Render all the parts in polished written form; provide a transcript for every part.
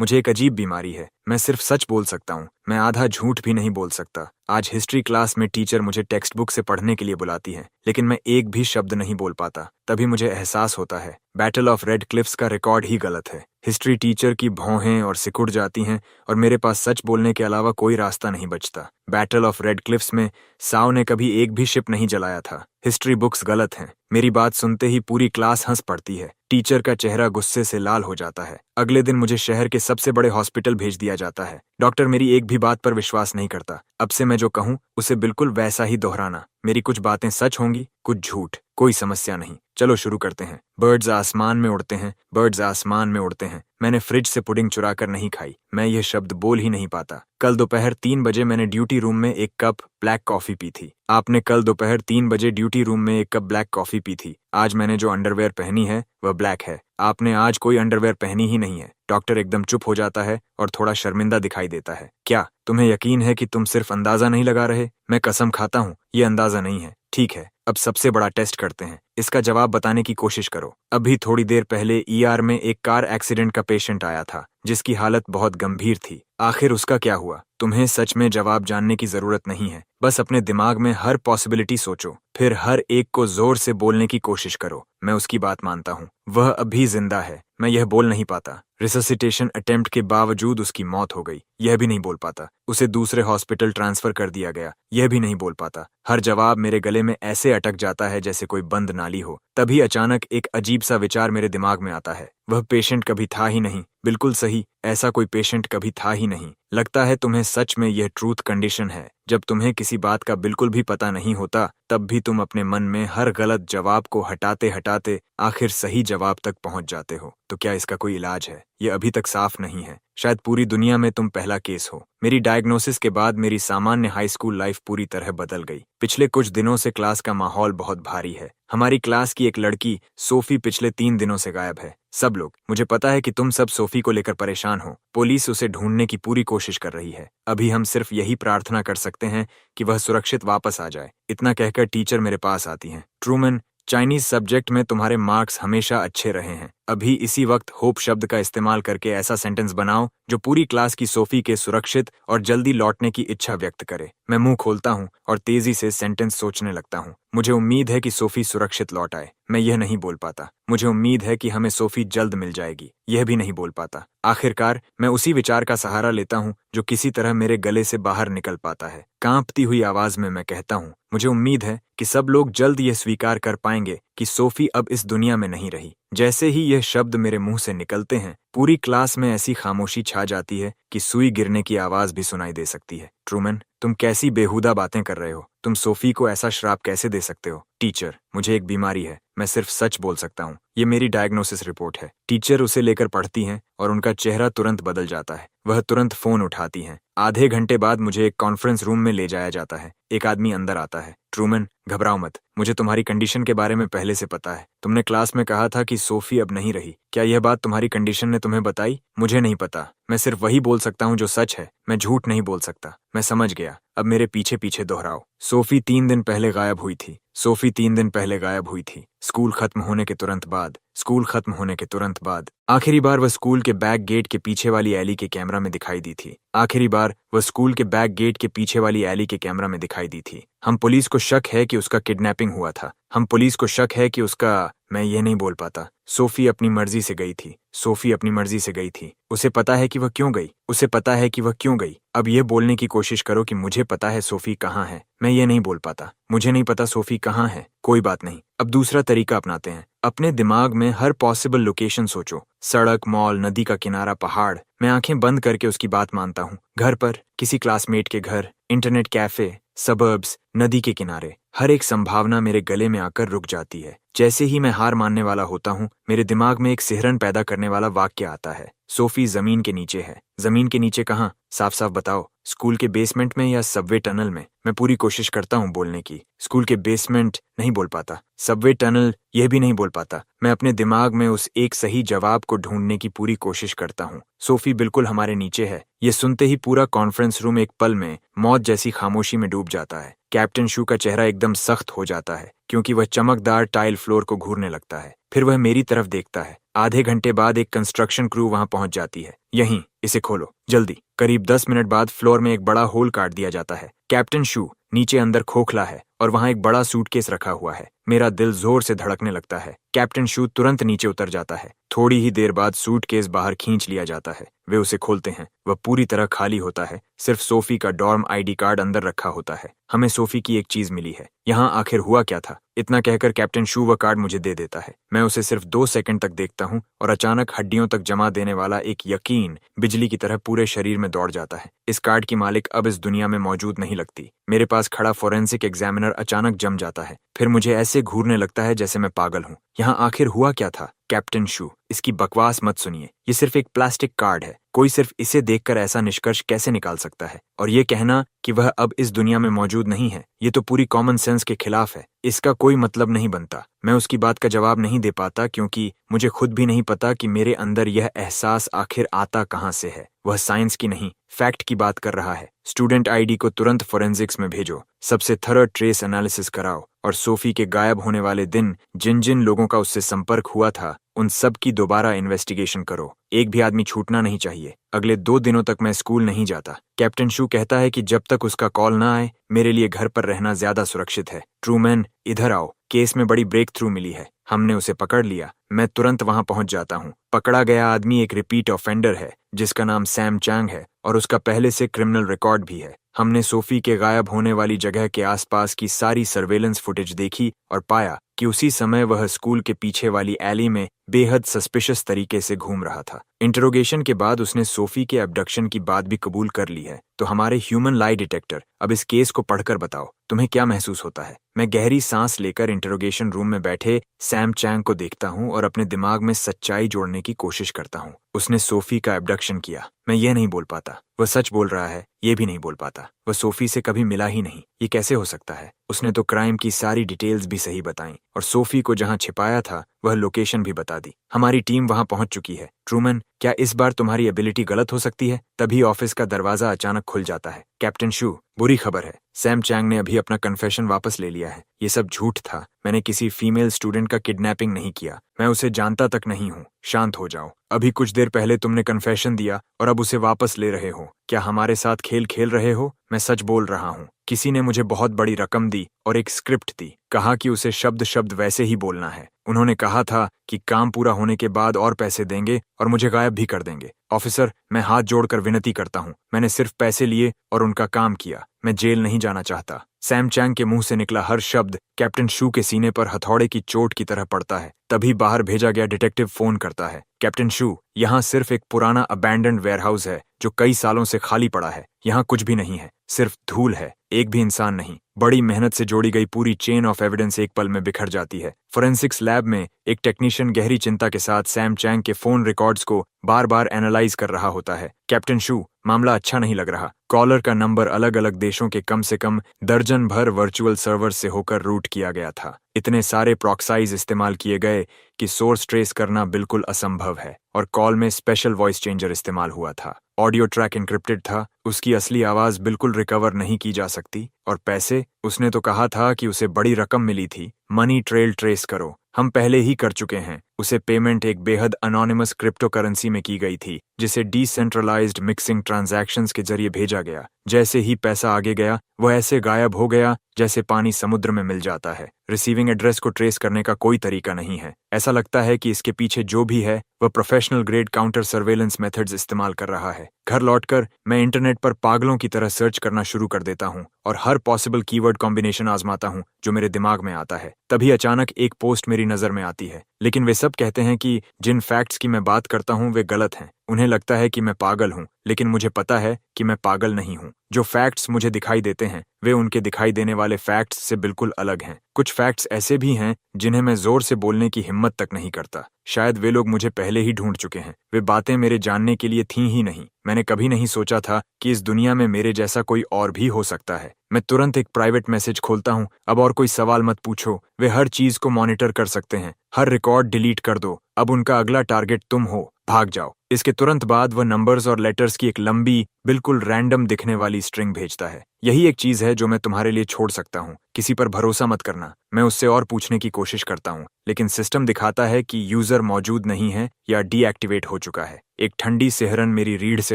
मुझे एक अजीब बीमारी है। मैं सिर्फ सच बोल सकता हूँ, मैं आधा झूठ भी नहीं बोल सकता। आज हिस्ट्री क्लास में टीचर मुझे टेक्स्ट बुक से पढ़ने के लिए बुलाती है, लेकिन मैं एक भी शब्द नहीं बोल पाता। तभी मुझे एहसास होता है, बैटल ऑफ रेड क्लिफ्स का रिकॉर्ड ही गलत है। हिस्ट्री टीचर की भौहें और सिकुड़ जाती हैं और मेरे पास सच बोलने के अलावा कोई रास्ता नहीं बचता। बैटल ऑफ रेड क्लिफ्स में साव ने कभी एक भी शिप नहीं जलाया था। हिस्ट्री बुक्स गलत हैं। मेरी बात सुनते ही पूरी क्लास हंस पड़ती है। टीचर का चेहरा गुस्से से लाल हो जाता है। अगले दिन मुझे शहर के सबसे बड़े हॉस्पिटल भेज दिया जाता है। डॉक्टर मेरी एक भी बात पर विश्वास नहीं करता। अब से मैं जो कहूँ उसे बिल्कुल वैसा ही दोहराना। मेरी कुछ बातें सच होंगी, कुछ झूठ, कोई समस्या नहीं। चलो शुरू करते हैं। बर्ड्स आसमान में उड़ते हैं, बर्ड्स आसमान में उड़ते हैं। मैंने फ्रिज से पुडिंग चुरा कर नहीं खाई। मैं यह शब्द बोल ही नहीं पाता। कल दोपहर 3 बजे मैंने ड्यूटी रूम में एक कप ब्लैक कॉफी पी थी। आपने कल दोपहर 3 बजे ड्यूटी रूम में एक कप ब्लैक कॉफी पी थी। आज मैंने जो अंडरवेयर पहनी है वह ब्लैक है। आपने आज कोई अंडरवेयर पहनी ही नहीं है। डॉक्टर एकदम चुप हो जाता है और थोड़ा शर्मिंदा दिखाई देता है। क्या तुम्हें यकीन है कि तुम सिर्फ अंदाजा नहीं लगा रहे? मैं कसम खाता हूँ, ये अंदाजा नहीं है। ठीक है, अब सबसे बड़ा टेस्ट करते हैं। इसका जवाब बताने की कोशिश करो। अभी थोड़ी देर पहले ईआर में एक कार एक्सीडेंट का पेशेंट आया था, जिसकी हालत बहुत गंभीर थी। आखिर उसका क्या हुआ? तुम्हें सच में जवाब जानने की जरूरत नहीं है। बस अपने दिमाग में हर पॉसिबिलिटी सोचो, फिर हर एक को जोर से बोलने की कोशिश करो। मैं उसकी बात मानता हूँ, वह अभी जिंदा है। मैं यह बोल नहीं पाता। रिससिटेशन अटेम्प्ट के बावजूद उसकी मौत हो गई। यह भी नहीं बोल पाता। उसे दूसरे हॉस्पिटल ट्रांसफर कर दिया गया। यह भी नहीं बोल पाता। हर जवाब मेरे गले में ऐसे अटक जाता है जैसे कोई बंद नाली हो। तभी अचानक एक अजीब सा विचार मेरे दिमाग में आता है। वह पेशेंट कभी था ही नहीं। बिल्कुल सही, ऐसा कोई पेशेंट कभी था ही नहीं। लगता है तुम्हें सच में यह ट्रूथ कंडीशन है। जब तुम्हें किसी बात का बिल्कुल भी पता नहीं होता, तब भी तुम अपने मन में हर गलत जवाब को हटाते हटाते आखिर सही जवाब तक पहुंच जाते हो। तो क्या इसका कोई इलाज है? यह अभी तक साफ नहीं है। शायद पूरी दुनिया में तुम पहला केस हो। मेरी डायग्नोसिस के बाद मेरी सामान्य हाई स्कूल लाइफ पूरी तरह बदल गई। पिछले कुछ दिनों से क्लास का माहौल बहुत भारी है। हमारी क्लास की एक लड़की सोफी पिछले 3 दिनों से गायब है। सब लोग, मुझे पता है कि तुम सब सोफी को लेकर परेशान हो। पुलिस उसे ढूंढने की पूरी कोशिश कर रही है। अभी हम सिर्फ यही प्रार्थना कर सकते हैं कि वह सुरक्षित वापस आ जाए। इतना कहकर टीचर मेरे पास आती हैं। ट्रूमन, चाइनीज सब्जेक्ट में तुम्हारे मार्क्स हमेशा अच्छे रहे हैं। अभी इसी वक्त होप शब्द का इस्तेमाल करके ऐसा सेंटेंस बनाओ जो पूरी क्लास की सोफी के सुरक्षित और जल्दी लौटने की इच्छा व्यक्त करे। मैं मुंह खोलता हूँ और तेजी से सेंटेंस सोचने लगता हूँ। मुझे उम्मीद है कि सोफी सुरक्षित लौट आए। मैं यह नहीं बोल पाता। मुझे उम्मीद है कि हमें सोफी जल्द मिल जाएगी। यह भी नहीं बोल पाता। आखिरकार मैं उसी विचार का सहारा लेता हूँ जो किसी तरह मेरे गले से बाहर निकल पाता है। कांपती हुई आवाज में मैं कहता हूँ, मुझे उम्मीद है कि सब लोग जल्द यह स्वीकार कर पाएंगे कि सोफी अब इस दुनिया में नहीं रही। जैसे ही यह शब्द मेरे मुंह से निकलते हैं, पूरी क्लास में ऐसी खामोशी छा जाती है कि सुई गिरने की आवाज भी सुनाई दे सकती है। ट्रूमन, तुम कैसी बेहुदा बातें कर रहे हो? तुम सोफी को ऐसा श्राप कैसे दे सकते हो? टीचर, मुझे एक बीमारी है। मैं सिर्फ सच बोल सकता हूँ। ये मेरी डायग्नोसिस रिपोर्ट है। टीचर उसे लेकर पढ़ती हैं और उनका चेहरा तुरंत बदल जाता है। वह तुरंत फोन उठाती हैं। आधे घंटे बाद मुझे एक कॉन्फ्रेंस रूम में ले जाया जाता है। एक आदमी अंदर आता है। ट्रूमन, घबराओ मत। मुझे तुम्हारी कंडीशन के बारे में पहले से पता है। तुमने क्लास में कहा था कि सोफी अब नहीं रही। क्या यह बात तुम्हारी कंडीशन ने तुम्हें बताई? मुझे नहीं पता। मैं सिर्फ वही बोल सकता हूँ जो सच है। मैं झूठ नहीं बोल सकता। मैं समझ गया। अब मेरे पीछे पीछे दोहराओ। सोफी 3 दिन पहले गायब हुई थी। सोफी 3 दिन पहले गायब हुई थी। स्कूल खत्म होने के तुरंत बाद। स्कूल खत्म होने के तुरंत बाद। आखिरी बार वह स्कूल के बैक गेट के पीछे वाली एली के कैमरा में दिखाई दी थी। आखिरी बार वह स्कूल के बैक गेट के पीछे वाली एली के कैमरा में दिखाई दी थी। हम पुलिस को शक है कि उसका किडनैपिंग हुआ था। हम पुलिस को शक है कि उसका, मैं ये नहीं बोल पाता। सोफी अपनी मर्जी से गई थी। सोफी अपनी मर्जी से गई थी। उसे पता है कि वह क्यों गई। उसे पता है कि वह क्यों गई। अब ये बोलने की कोशिश करो कि मुझे पता है सोफी कहाँ है। मैं ये नहीं बोल पाता। मुझे नहीं पता सोफी कहाँ है। कोई बात नहीं। अब दूसरा तरीका अपनाते हैं। अपने दिमाग में हर पॉसिबल लोकेशन सोचो। सड़क, मॉल, नदी का किनारा, पहाड़। मैं आंखें बंद करके उसकी बात मानता हूँ। घर पर, किसी क्लासमेट के घर, इंटरनेट कैफे, सबर्ब्स, नदी के किनारे। हर एक संभावना मेरे गले में आकर रुक जाती है। जैसे ही मैं हार मानने वाला होता हूँ, मेरे दिमाग में एक सिहरन पैदा करने वाला वाक्य आता है। सोफी जमीन के नीचे है। जमीन के नीचे कहाँ? साफ साफ बताओ। स्कूल के बेसमेंट में या सबवे टनल में? मैं पूरी कोशिश करता हूँ बोलने की। स्कूल के बेसमेंट, नहीं बोल पाता। सबवे टनल, यह भी नहीं बोल पाता। मैं अपने दिमाग में उस एक सही जवाब को ढूंढने की पूरी कोशिश करता हूँ। सोफी बिल्कुल हमारे नीचे है। ये सुनते ही पूरा कॉन्फ्रेंस रूम एक पल में मौत जैसी खामोशी में डूब जाता है। कैप्टन शू का चेहरा एकदम सख्त हो जाता है क्योंकि वह चमकदार टाइल फ्लोर को घूरने लगता है। फिर वह मेरी तरफ देखता है। आधे घंटे बाद एक कंस्ट्रक्शन क्रू वहां पहुंच जाती है। यहीं, इसे खोलो, जल्दी। करीब 10 मिनट बाद फ्लोर में एक बड़ा होल काट दिया जाता है। कैप्टन शू नीचे अंदर खोखला है और वहां एक बड़ा सूटकेस रखा हुआ है। मेरा दिल जोर से धड़कने लगता है। कैप्टन शू तुरंत नीचे उतर जाता है। थोड़ी ही देर बाद सूटकेस बाहर खींच लिया जाता है। वे उसे खोलते हैं। वह पूरी तरह खाली होता है। सिर्फ सोफी का डॉर्म आईडी कार्ड अंदर रखा होता है। हमें सोफी की एक चीज मिली है। यहाँ आखिर हुआ क्या था? इतना कहकर कैप्टन शू वह कार्ड मुझे दे देता है। मैं उसे सिर्फ 2 सेकंड तक देखता हूँ और अचानक हड्डियों तक जमा देने वाला एक यकीन बिजली की तरह पूरे शरीर में दौड़ जाता है। इस कार्ड की मालिक अब इस दुनिया में मौजूद नहीं लगती। मेरे पास खड़ा फोरेंसिक एग्जामिनर अचानक जम जाता है। फिर मुझे ऐसे घूरने लगता है जैसे मैं पागल हूँ। यहाँ आखिर हुआ क्या था? कैप्टन शू, इसकी बकवास मत सुनिए। ये सिर्फ एक प्लास्टिक कार्ड है। कोई सिर्फ इसे देखकर ऐसा निष्कर्ष कैसे निकाल सकता है? और ये कहना कि वह अब इस दुनिया में मौजूद नहीं है, ये तो पूरी कॉमन सेंस के खिलाफ है। इसका कोई मतलब नहीं बनता। मैं उसकी बात का जवाब नहीं दे पाता क्योंकि मुझे खुद भी नहीं पता कि मेरे अंदर यह एहसास आखिर आता कहाँ से है। वह साइंस की नहीं, फैक्ट की बात कर रहा है। स्टूडेंट आईडी को तुरंत फोरेंसिक्स में भेजो, सबसे थर्ड ट्रेस एनालिसिस कराओ और सोफी के गायब होने वाले दिन जिन जिन लोगों का उससे संपर्क हुआ था उन सब की दोबारा इन्वेस्टिगेशन करो। एक भी आदमी छूटना नहीं चाहिए। अगले 2 दिनों तक मैं स्कूल नहीं जाता। कैप्टन शू कहता है कि जब तक उसका कॉल ना आए मेरे लिए घर पर रहना ज्यादा सुरक्षित है। ट्रूमैन, इधर आओ, केस में बड़ी ब्रेक थ्रू मिली है। हमने उसे पकड़ लिया। मैं तुरंत वहां पहुंच जाता हूं। पकड़ा गया आदमी एक रिपीट ऑफेंडर है जिसका नाम सैम चैंग है और उसका पहले से क्रिमिनल रिकॉर्ड भी है। हमने सोफी के गायब होने वाली जगह के आसपास की सारी सर्वेलेंस फुटेज देखी और पाया कि उसी समय वह स्कूल के पीछे वाली एली में बेहद सस्पिशियस तरीके से घूम रहा था। इंटरोगेशन के बाद उसने सोफी के अबडक्शन की बात भी कबूल कर ली है। तो हमारे ह्यूमन लाई डिटेक्टर, अब इस केस को पढ़कर बताओ, तुम्हें क्या महसूस होता है? मैं गहरी सांस लेकर इंटरोगेशन रूम में बैठे सैम चैंग को देखता हूँ और अपने दिमाग में सच्चाई जोड़ने की कोशिश करता हूँ। उसने सोफी का एबडक्शन किया। मैं ये नहीं बोल पाता। वह सच बोल रहा है, ये भी नहीं बोल पाता। वह सोफी से कभी मिला ही नहीं। ये कैसे हो सकता है? उसने तो क्राइम की सारी डिटेल्स भी सही बताई और सोफी को जहां छिपाया था वह लोकेशन भी बता दी। हमारी टीम वहां पहुंच चुकी है। ट्रूमैन, क्या इस बार तुम्हारी एबिलिटी गलत हो सकती है? तभी ऑफिस का दरवाजा अचानक खुल जाता है। कैप्टन शू, बुरी खबर है। सैम चैंग ने अभी अपना कन्फेशन वापस ले लिया है। ये सब झूठ था। मैंने किसी फीमेल स्टूडेंट का किडनैपिंग नहीं किया। मैं उसे जानता तक नहीं हूँ। शांत हो जाओ। अभी कुछ देर पहले तुमने कन्फेशन दिया और अब उसे वापस ले रहे हो। क्या हमारे साथ खेल खेल रहे हो? मैं सच बोल रहा हूँ। किसी ने मुझे बहुत बड़ी रकम दी और एक स्क्रिप्ट दी। कहा कि उसे शब्द शब्द वैसे ही बोलना है। उन्होंने कहा था कि काम पूरा होने के बाद और पैसे देंगे और मुझे गायब भी कर देंगे। ऑफिसर, मैं हाथ जोड़कर विनती करता हूँ। मैंने सिर्फ पैसे लिए और उनका काम किया। मैं जेल नहीं जाना चाहता। सैम चैंग के मुंह से निकला हर शब्द कैप्टन शू के सीने पर हथौड़े की चोट की तरह पड़ता है। तभी बाहर भेजा गया डिटेक्टिव फोन करता है। कैप्टन शू, यहाँ सिर्फ एक पुराना अबैंडन्ड वेयरहाउस है जो कई सालों से खाली पड़ा है। यहाँ कुछ भी नहीं है, सिर्फ धूल है, एक भी इंसान नहीं। बड़ी मेहनत से जोड़ी गई पूरी चेन ऑफ एविडेंस एक पल में बिखर जाती है। फोरेंसिक्स लैब में एक टेक्नीशियन गहरी चिंता के साथ सैम चैंग के फोन रिकॉर्ड्स को बार बार एनालाइज कर रहा होता है। कैप्टन शू, मामला अच्छा नहीं लग रहा। कॉलर का नंबर अलग अलग देशों के कम से कम दर्जन भर वर्चुअल सर्वर से होकर रूट किया गया था। इतने सारे प्रॉक्साइज इस्तेमाल किए गए कि सोर्स ट्रेस करना बिल्कुल असंभव है और कॉल में स्पेशल वॉइस चेंजर इस्तेमाल हुआ था। ऑडियो ट्रैक एन्क्रिप्टेड था। उसकी असली आवाज बिल्कुल रिकवर नहीं की जा सकती। और पैसे, उसने तो कहा था कि उसे बड़ी रकम मिली थी। मनी ट्रेल ट्रेस करो। हम पहले ही कर चुके हैं। उसे पेमेंट एक बेहद अनोनिमस क्रिप्टो करेंसी में की गई थी जिसे डिसेंट्रलाइज्ड मिक्सिंग ट्रांजैक्शंस के जरिए भेजा गया। जैसे ही पैसा आगे गया वह ऐसे गायब हो गया जैसे पानी समुद्र में मिल जाता है। रिसीविंग एड्रेस को ट्रेस करने का कोई तरीका नहीं है। ऐसा लगता है कि इसके पीछे जो भी है वह professional grade counter surveillance methods इस्तेमाल कर रहा है। घर लौटकर मैं इंटरनेट पर पागलों की तरह सर्च करना शुरू कर देता हूँ और हर पॉसिबल कीवर्ड कॉम्बिनेशन आजमाता हूँ जो मेरे दिमाग में आता है। तभी अचानक एक पोस्ट मेरी नजर में आती है। लेकिन वे सब कहते हैं कि जिन फैक्ट्स की मैं बात करता हूँ वे गलत हैं। उन्हें लगता है कि मैं पागल हूँ, लेकिन मुझे पता है कि मैं पागल नहीं हूँ। जो फैक्ट्स मुझे दिखाई देते हैं वे उनके दिखाई देने वाले फैक्ट्स से बिल्कुल अलग हैं। कुछ फैक्ट्स ऐसे भी हैं जिन्हें मैं जोर से बोलने की हिम्मत तक नहीं करता। शायद वे लोग मुझे पहले ही ढूंढ चुके हैं। वे बातें मेरे जानने के लिए थीं ही नहीं। मैंने कभी नहीं सोचा था कि इस दुनिया में मेरे जैसा कोई और भी हो सकता है। मैं तुरंत एक प्राइवेट मैसेज खोलता हूँ। अब और कोई सवाल मत पूछो। वे हर चीज को मॉनिटर कर सकते हैं। हर रिकॉर्ड डिलीट कर दो। अब उनका अगला टारगेट तुम हो। भाग जाओ। इसके तुरंत बाद वह नंबर्स और लेटर्स की एक लंबी, बिल्कुल रैंडम दिखने वाली स्ट्रिंग भेजता है। यही एक चीज है जो मैं तुम्हारे लिए छोड़ सकता हूँ। किसी पर भरोसा मत करना। मैं उससे और पूछने की कोशिश करता हूँ, लेकिन सिस्टम दिखाता है कि यूजर मौजूद नहीं है या डीएक्टिवेट हो चुका है। एक ठंडी सिहरन मेरी रीढ़ से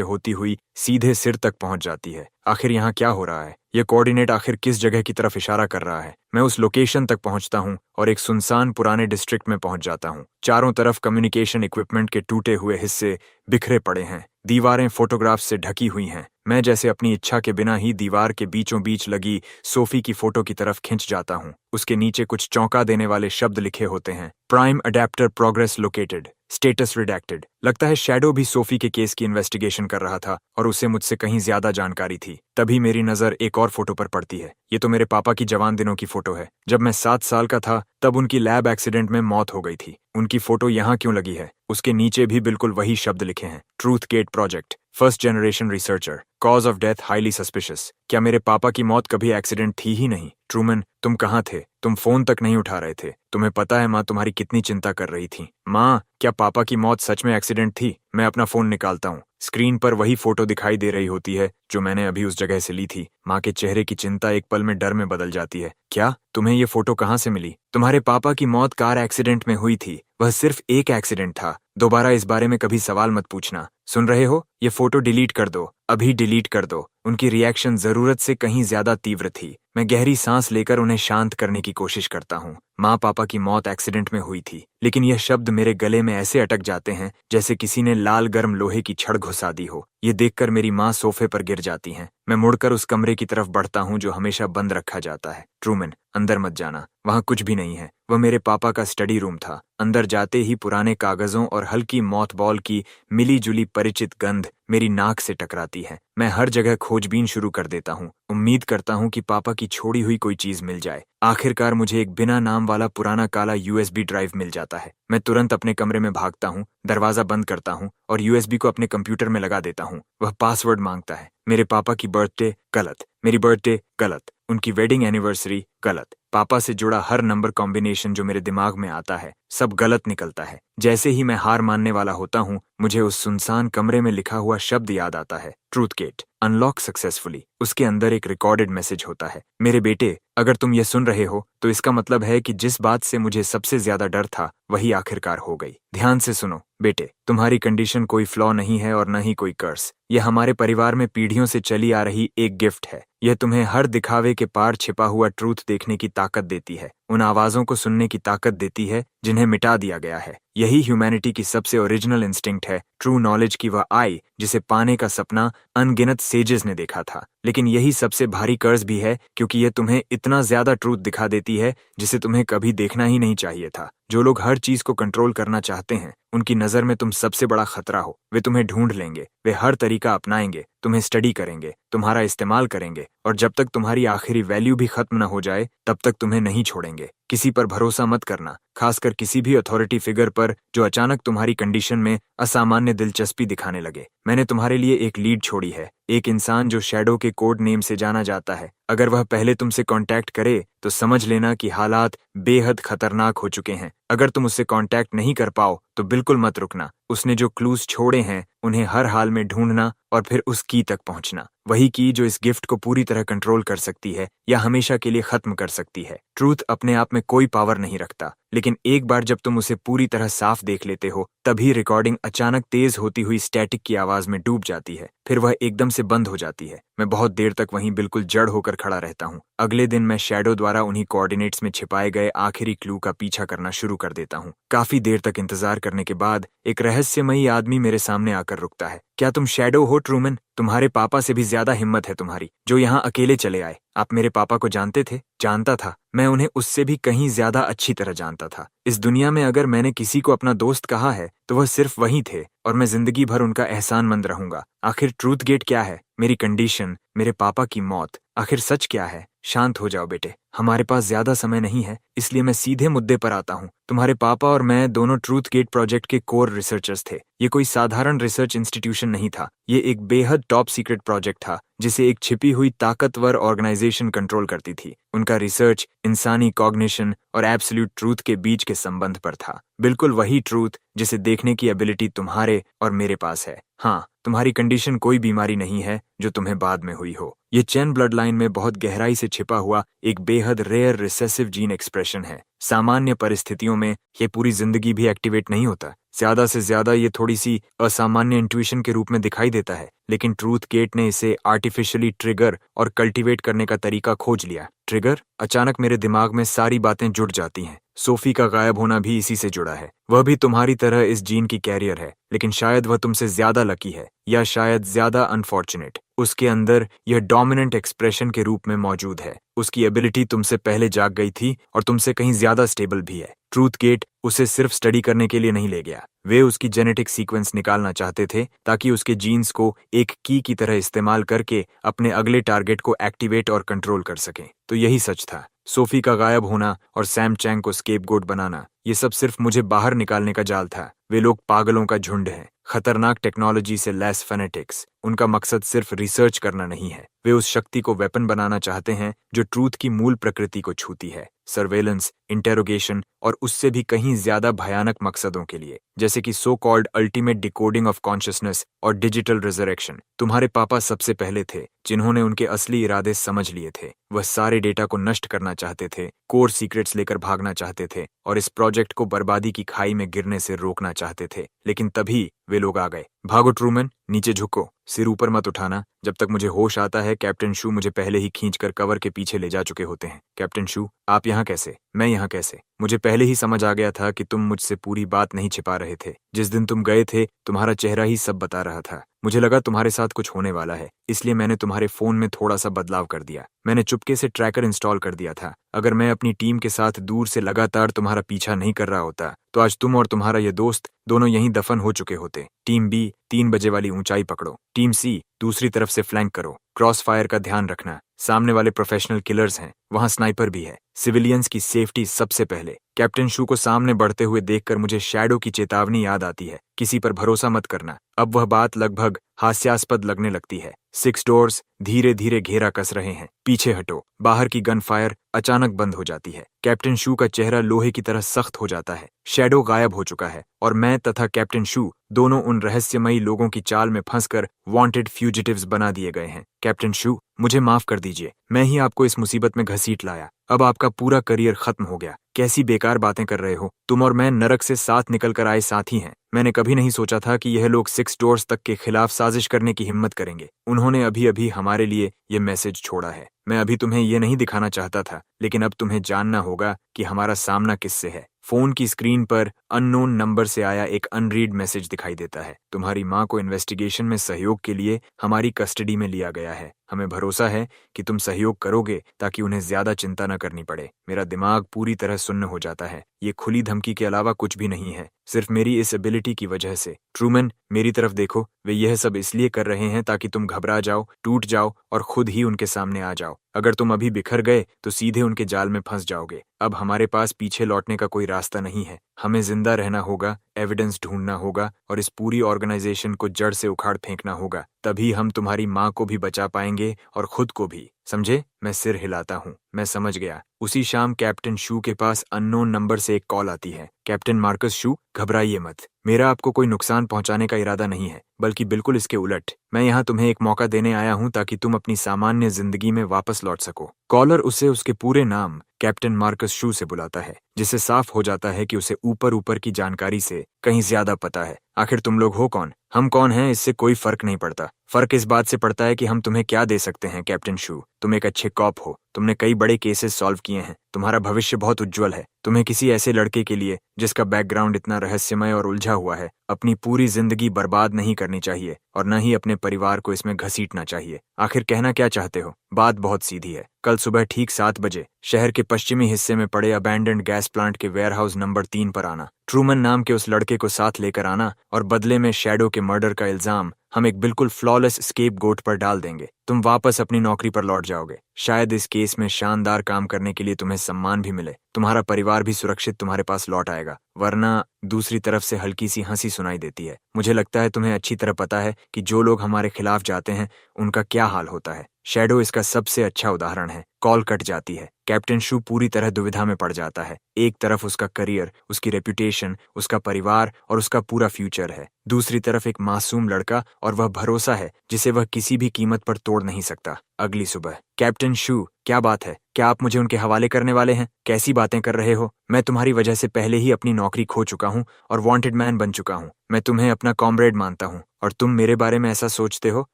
होती हुई सीधे सिर तक पहुंच जाती है। आखिर यहाँ क्या हो रहा है? यह कोऑर्डिनेट आखिर किस जगह की तरफ इशारा कर रहा है? मैं उस लोकेशन तक पहुंचता हूं और एक सुनसान पुराने डिस्ट्रिक्ट में पहुंच जाता हूं। चारों तरफ कम्युनिकेशन इक्विपमेंट के टूटे हुए हिस्से बिखरे पड़े हैं। दीवारें फोटोग्राफ से ढकी हुई हैं। मैं जैसे अपनी इच्छा के बिना ही दीवार के बीचों बीच लगी सोफी की फोटो की तरफ खिंच जाता हूं। उसके नीचे कुछ चौंका देने वाले शब्द लिखे होते हैं। Prime adapter progress located, status redacted. लगता है शैडो भी सोफी के केस की इन्वेस्टिगेशन कर रहा था और उसे मुझसे कहीं ज्यादा जानकारी थी। तभी मेरी नजर एक और फोटो पर पड़ती है। ये तो मेरे पापा की जवान दिनों की फोटो है। जब मैं 7 साल का था तब उनकी लैब एक्सीडेंट में मौत हो गई थी। उनकी फोटो यहाँ क्यों लगी है? उसके नीचे भी बिल्कुल वही शब्द लिखे हैं। Truth gate project, first generation researcher, cause of death highly suspicious. क्या मेरे पापा की मौत कभी एक्सीडेंट थी ही नहीं? ट्रूमन, तुम कहाँ थे? तुम फोन तक नहीं उठा रहे थे। तुम्हें पता है माँ तुम्हारी कितनी चिंता कर रही थी। माँ, क्या पापा की मौत सच में एक्सीडेंट थी? मैं अपना फोन निकालता हूँ। स्क्रीन पर वही फोटो दिखाई दे रही होती है जो मैंने अभी उस जगह से ली थी। माँ के चेहरे की चिंता एक पल में डर में बदल जाती है। क्या तुम्हें ये फोटो कहाँ से मिली? तुम्हारे पापा की मौत कार एक्सीडेंट में हुई थी। वह सिर्फ एक एक्सीडेंट था। दोबारा इस बारे में कभी सवाल मत पूछना। सुन रहे हो? ये फोटो डिलीट कर दो, अभी डिलीट कर दो। उनकी रिएक्शन जरूरत से कहीं ज्यादा तीव्र थी। मैं गहरी सांस लेकर उन्हें शांत करने की कोशिश करता हूँ। माँ पापा की मौत एक्सीडेंट में हुई थी, लेकिन यह शब्द मेरे गले में ऐसे अटक जाते हैं जैसे किसी ने लाल गर्म लोहे की छड़ घुसा दी हो। ये देखकर मेरी माँ सोफे पर गिर जाती हैं। मैं मुड़कर उस कमरे की तरफ बढ़ता हूँ जो हमेशा बंद रखा जाता है। ट्रूमन, अंदर मत जाना, वहां कुछ भी नहीं है। वह मेरे पापा का स्टडी रूम था। अंदर जाते ही पुराने कागजों और हल्की मॉथबॉल की मिली जुली परिचित गंध मेरी नाक से टकराती है। मैं हर जगह खोजबीन शुरू कर देता हूँ। उम्मीद करता हूँ कि पापा की छोड़ी हुई कोई चीज मिल जाए। आखिरकार मुझे एक बिना नाम वाला पुराना काला यूएसबी ड्राइव मिल जाता है। मैं तुरंत अपने कमरे में भागता हूँ, दरवाजा बंद करता हूँ और यूएसबी को अपने कंप्यूटर में लगा देता हूँ। वह पासवर्ड मांगता है। मेरे पापा की बर्थडे गलत, मेरी बर्थडे गलत, उनकी वेडिंग एनिवर्सरी गलत। पापा से जुड़ा हर नंबर कॉम्बिनेशन जो मेरे दिमाग में आता है सब गलत निकलता है। जैसे ही मैं हार मानने वाला होता हूँ, मुझे उस सुनसान कमरे में लिखा हुआ शब्द याद आता है। Truth gate unlock successfully. उसके अंदर एक रिकॉर्डेड मैसेज होता है। मेरे बेटे, अगर तुम ये सुन रहे हो तो इसका मतलब है कि जिस बात से मुझे सबसे ज्यादा डर था वही आखिरकार हो गई। ध्यान से सुनो बेटे, तुम्हारी कंडीशन कोई फ्लॉ नहीं है और न ही कोई कर्स। यह हमारे परिवार में पीढ़ियों से चली आ रही एक गिफ्ट है। यह तुम्हें हर दिखावे के पार छिपा हुआ ट्रूथ देखने की ताकत देती है, उन आवाजों को सुनने की ताकत देती है जिन्हें मिटा दिया गया है। यही ह्यूमैनिटी की सबसे ओरिजिनल इंस्टिंक्ट है, ट्रू नॉलेज की वह आई जिसे पाने का सपना अनगिनत सेजेस ने देखा था। लेकिन यही सबसे भारी कर्ज भी है, क्योंकि यह तुम्हें इतना ज्यादा ट्रूथ दिखा देती है जिसे तुम्हें कभी देखना ही नहीं चाहिए था। जो लोग हर चीज को कंट्रोल करना चाहते हैं, उनकी नजर में तुम सबसे बड़ा खतरा हो। वे तुम्हें ढूंढ लेंगे, वे हर तरीका अपनाएंगे, तुम्हें स्टडी करेंगे, तुम्हारा इस्तेमाल करेंगे और जब तक तुम्हारी आखिरी वैल्यू भी खत्म न हो जाए तब तक तुम्हें नहीं छोड़ेंगे। किसी पर भरोसा मत करना, खासकर किसी भी अथॉरिटी फिगर पर जो अचानक तुम्हारी कंडीशन में असामान्य दिलचस्पी दिखाने लगे। मैंने तुम्हारे लिए एक लीड छोड़ी है, एक इंसान जो शैडो के कोड नेम से जाना जाता है। अगर वह पहले तुमसे कांटेक्ट करे तो समझ लेना कि हालात बेहद खतरनाक हो चुके हैं। अगर तुम उससे कांटेक्ट नहीं कर पाओ तो बिल्कुल मत रुकना। उसने जो क्लूज छोड़े हैं उन्हें हर हाल में ढूंढना और फिर उस की तक पहुंचना। वही की जो इस गिफ्ट को पूरी तरह कंट्रोल कर सकती है या हमेशा के लिए खत्म कर सकती है। ट्रूथ अपने आप में कोई पावर नहीं रखता, लेकिन एक बार जब तुम उसे पूरी तरह साफ देख लेते हो तभी रिकॉर्डिंग अचानक तेज होती हुई स्टैटिक की आवाज में डूब जाती है। फिर वह एकदम से बंद हो जाती है। मैं बहुत देर तक वहीं बिल्कुल जड़ होकर खड़ा रहता हूँ। अगले दिन मैं शैडो द्वारा उन्हीं कोऑर्डिनेट्स में छिपाए गए आखिरी क्लू का पीछा करना शुरू कर देता हूँ। काफी देर तक इंतजार करने के बाद एक रहस्यमयी आदमी मेरे सामने आकर रुकता है। क्या तुम शैडो हो ट्रूमन? तुम्हारे पापा से भी ज्यादा हिम्मत है तुम्हारी, जो यहाँ अकेले चले आए। आप मेरे पापा को जानते थे? जानता था। मैं उन्हें उससे भी कहीं ज्यादा अच्छी तरह जानता था। इस दुनिया में अगर मैंने किसी को अपना दोस्त कहा है तो वह सिर्फ वही थे और मैं जिंदगी भर उनका एहसानमंद रहूंगा। आखिर ट्रूथ गेट क्या है? मेरी कंडीशन, मेरे पापा की मौत, आखिर सच क्या है? शांत हो जाओ बेटे, हमारे पास ज्यादा समय नहीं है, इसलिए मैं सीधे मुद्दे पर आता हूँ। तुम्हारे पापा और मैं दोनों ट्रूथ गेट प्रोजेक्ट के कोर रिसर्चर्स थे। ये कोई साधारण रिसर्च इंस्टीट्यूशन नहीं था, ये एक बेहद टॉप सीक्रेट प्रोजेक्ट था जिसे एक छिपी हुई ताकतवर ऑर्गेनाइजेशन कंट्रोल करती थी। उनका रिसर्च इंसानी कॉग्निशन और एब्सोल्यूट ट्रूथ के बीच के संबंध पर था। बिल्कुल वही ट्रूथ जिसे देखने की एबिलिटी तुम्हारे और मेरे पास है। हाँ, तुम्हारी कंडीशन कोई बीमारी नहीं है जो तुम्हें बाद में हुई हो। ये चेन ब्लड लाइन में बहुत गहराई से छिपा हुआ एक बेहद रेयर रिसेसिव जीन एक्सप्रेशन है। सामान्य परिस्थितियों में ये पूरी जिंदगी भी एक्टिवेट नहीं होता। ज्यादा से ज्यादा ये थोड़ी सी असामान्य इंट्यूशन के रूप में दिखाई देता है, लेकिन ट्रूथ गेट ने इसे आर्टिफिशियली ट्रिगर और कल्टीवेट करने का तरीका खोज लिया। ट्रिगर? अचानक मेरे दिमाग में सारी बातें जुड़ जाती हैं। सोफी का गायब होना भी इसी से जुड़ा है। वह भी तुम्हारी तरह इस जीन की कैरियर है, लेकिन शायद वह तुमसे ज्यादा लकी है, या शायद ज्यादा अनफॉर्चुनेट। उसके अंदर यह डोमिनेंट एक्सप्रेशन के रूप में मौजूद है। उसकी एबिलिटी तुमसे पहले जाग गई थी और तुमसे कहीं ज्यादा स्टेबल भी है। ट्रूथ गेट उसे सिर्फ स्टडी करने के लिए नहीं ले गया। वे उसकी जेनेटिक सीक्वेंस निकालना चाहते थे ताकि उसके जीन्स को एक की तरह इस्तेमाल करके अपने अगले टारगेट को एक्टिवेट और कंट्रोल कर सकें। तो यही सच था। सोफी का गायब होना और सैम चैंग को स्केपगोट बनाना, ये सब सिर्फ मुझे बाहर निकालने का जाल था। वे लोग पागलों का झुंड हैं, खतरनाक टेक्नोलॉजी से लैस फैनेटिक्स। उनका मकसद सिर्फ रिसर्च करना नहीं है, वे उस शक्ति को वेपन बनाना चाहते हैं जो ट्रूथ की मूल प्रकृति को छूती है। सर्वेलेंस, इंटेरोगेशन और उससे भी कहीं ज्यादा भयानक मकसदों के लिए, जैसे कि so called ultimate decoding of consciousness और डिजिटल रिजरेक्शन। तुम्हारे पापा सबसे पहले थे जिन्होंने उनके असली इरादे समझ लिए थे। वह सारे डेटा को नष्ट करना चाहते थे, कोर सीक्रेट्स लेकर भागना चाहते थे और इस प्रोजेक्ट को बर्बादी की खाई में गिरने से रोकना चाहते थे। लेकिन तभी वे लोग आ गए। भागो ट्रूमैन, नीचे झुको, सिर ऊपर मत उठाना। जब तक मुझे होश आता है, कैप्टन शू मुझे पहले ही खींचकर कवर के पीछे ले जा चुके होते हैं। कैप्टन शू, आप यहाँ कैसे? मैं यहाँ कैसे? मुझे पहले ही समझ आ गया था कि तुम मुझसे पूरी बात नहीं छिपा रहे थे। जिस दिन तुम गए थे, तुम्हारा चेहरा ही सब बता रहा था। मुझे लगा तुम्हारे साथ कुछ होने वाला है, इसलिए मैंने तुम्हारे फोन में थोड़ा सा बदलाव कर दिया। मैंने चुपके से ट्रैकर इंस्टॉल कर दिया था। अगर मैं अपनी टीम के साथ दूर से लगातार तुम्हारा पीछा नहीं कर रहा होता, तो आज तुम और तुम्हारा ये दोस्त दोनों यहीं दफन हो चुके होते। टीम बी 3 बजे वाली ऊंचाई पकड़ो, टीम सी दूसरी तरफ से फ्लैंक करो। क्रॉस फायर का ध्यान रखना, सामने वाले प्रोफेशनल किलर्स हैं, वहां स्नाइपर भी है। सिविलियंस की सेफ्टी सबसे पहले। कैप्टन शू को सामने बढ़ते हुए देखकर मुझे शैडो की चेतावनी याद आती है, किसी पर भरोसा मत करना। अब वह बात लगभग हास्यास्पद लगने लगती है। 6 डोर्स धीरे धीरे घेरा कस रहे हैं, पीछे हटो। बाहर की गन फायर अचानक बंद हो जाती है। कैप्टन शू का चेहरा लोहे की तरह सख्त हो जाता है। शैडो गायब हो चुका है और मैं तथा कैप्टन शू दोनों उन रहस्यमयी लोगों की चाल में फंसकर वांटेड फ्यूजिटिव्स बना दिए गए हैं। कैप्टन शू, मुझे माफ कर दीजिए, मैं ही आपको इस मुसीबत में घसीट लाया। अब आपका पूरा करियर खत्म हो गया। कैसी बेकार बातें कर रहे हो? तुम और मैं नरक से साथ निकल कर आए साथी हैं। मैंने कभी नहीं सोचा था कि यह लोग 6 डोर्स तक के खिलाफ साजिश करने की हिम्मत करेंगे। उन्होंने अभी अभी हमारे लिए ये मैसेज छोड़ा है। मैं अभी तुम्हें ये नहीं दिखाना चाहता था, लेकिन अब तुम्हें जानना होगा कि हमारा सामना किससे है। फोन की स्क्रीन पर अननोन नंबर से आया एक अनरीड मैसेज दिखाई देता है। तुम्हारी माँ को इन्वेस्टिगेशन में सहयोग के लिए हमारी कस्टडी में लिया गया है। हमें भरोसा है कि तुम सहयोग करोगे ताकि उन्हें ज्यादा चिंता न करनी पड़े। मेरा दिमाग पूरी तरह सुन्न हो जाता है। ये खुली धमकी के अलावा कुछ भी नहीं है, सिर्फ मेरी इस एबिलिटी की वजह से। ट्रूमैन, मेरी तरफ देखो, वे यह सब इसलिए कर रहे हैं ताकि तुम घबरा जाओ, टूट जाओ और खुद ही उनके सामने आ जाओ। अगर तुम अभी बिखर गए तो सीधे उनके जाल में फंस जाओगे। अब हमारे पास पीछे लौटने का कोई रास्ता नहीं है। हमें जिंदा रहना होगा, एविडेंस ढूंढना होगा और इस पूरी ऑर्गेनाइजेशन को जड़ से उखाड़ फेंकना होगा। तभी हम तुम्हारी माँ को भी बचा पाएंगे और खुद को भी। समझे? मैं सिर हिलाता हूँ। मैं समझ गया। उसी शाम कैप्टन शू के पास अननोन नंबर से एक कॉल आती है। कैप्टन मार्कस शू, घबराइए मत। मेरा आपको कोई नुकसान पहुंचाने का इरादा नहीं है, बल्कि बिल्कुल इसके उलट। मैं यहाँ तुम्हें एक मौका देने आया हूँ ताकि तुम अपनी सामान्य जिंदगी में वापस लौट सको। कॉलर उसे उसके पूरे नाम कैप्टन मार्कस शू से बुलाता है, जिससे साफ हो जाता है कि उसे ऊपर ऊपर की जानकारी से कहीं ज्यादा पता है। आखिर तुम लोग हो कौन? हम कौन हैं, इससे कोई फर्क नहीं पड़ता। फर्क इस बात से पड़ता है कि हम तुम्हें क्या दे सकते हैं। कैप्टन शू, तुम एक अच्छे कॉप हो। तुमने कई बड़े केसेस सॉल्व किए हैं। तुम्हारा भविष्य बहुत उज्जवल है। तुम्हें किसी ऐसे लड़के के लिए जिसका बैकग्राउंड इतना रहस्यमय और उलझा हुआ है, अपनी पूरी जिंदगी बर्बाद नहीं करनी चाहिए और न ही अपने परिवार को इसमें घसीटना चाहिए। आखिर कहना क्या चाहते हो? बात बहुत सीधी है। कल सुबह ठीक 7 बजे शहर के पश्चिमी हिस्से में पड़े अबैंडन्ड गैस प्लांट के वेयरहाउस नंबर 3 पर आना। ट्रूमन नाम के उस लड़के को साथ लेकर आना और बदले में शैडो के मर्डर का इल्जाम हम एक बिल्कुल फ्लॉलेस स्केपगोट पर डाल देंगे। तुम वापस अपनी नौकरी पर लौट जाओगे। शायद इस केस में शानदार काम करने के लिए तुम्हें सम्मान भी मिले, तुम्हारा परिवार भी सुरक्षित तुम्हारे पास लौट आएगा। वरना दूसरी तरफ से हल्की सी हंसी सुनाई देती है। मुझे लगता है तुम्हें अच्छी तरह पता है कि जो लोग हमारे खिलाफ जाते हैं उनका क्या हाल होता है। शैडो इसका सबसे अच्छा उदाहरण है। कॉल कट जाती है। कैप्टन शू पूरी तरह दुविधा में पड़ जाता है। एक तरफ उसका करियर, उसकी रेपुटेशन, उसका परिवार और उसका पूरा फ्यूचर है। दूसरी तरफ एक मासूम लड़का और वह भरोसा है जिसे वह किसी भी कीमत पर तोड़ नहीं सकता। अगली सुबह, कैप्टन शू, क्या बात है? क्या आप मुझे उनके हवाले करने वाले हैं? कैसी बातें कर रहे हो? मैं तुम्हारी वजह से पहले ही अपनी नौकरी खो चुका हूँ और वांटेड मैन बन चुका हूँ। मैं तुम्हें अपना कॉमरेड मानता हूँ और तुम मेरे बारे में ऐसा सोचते हो?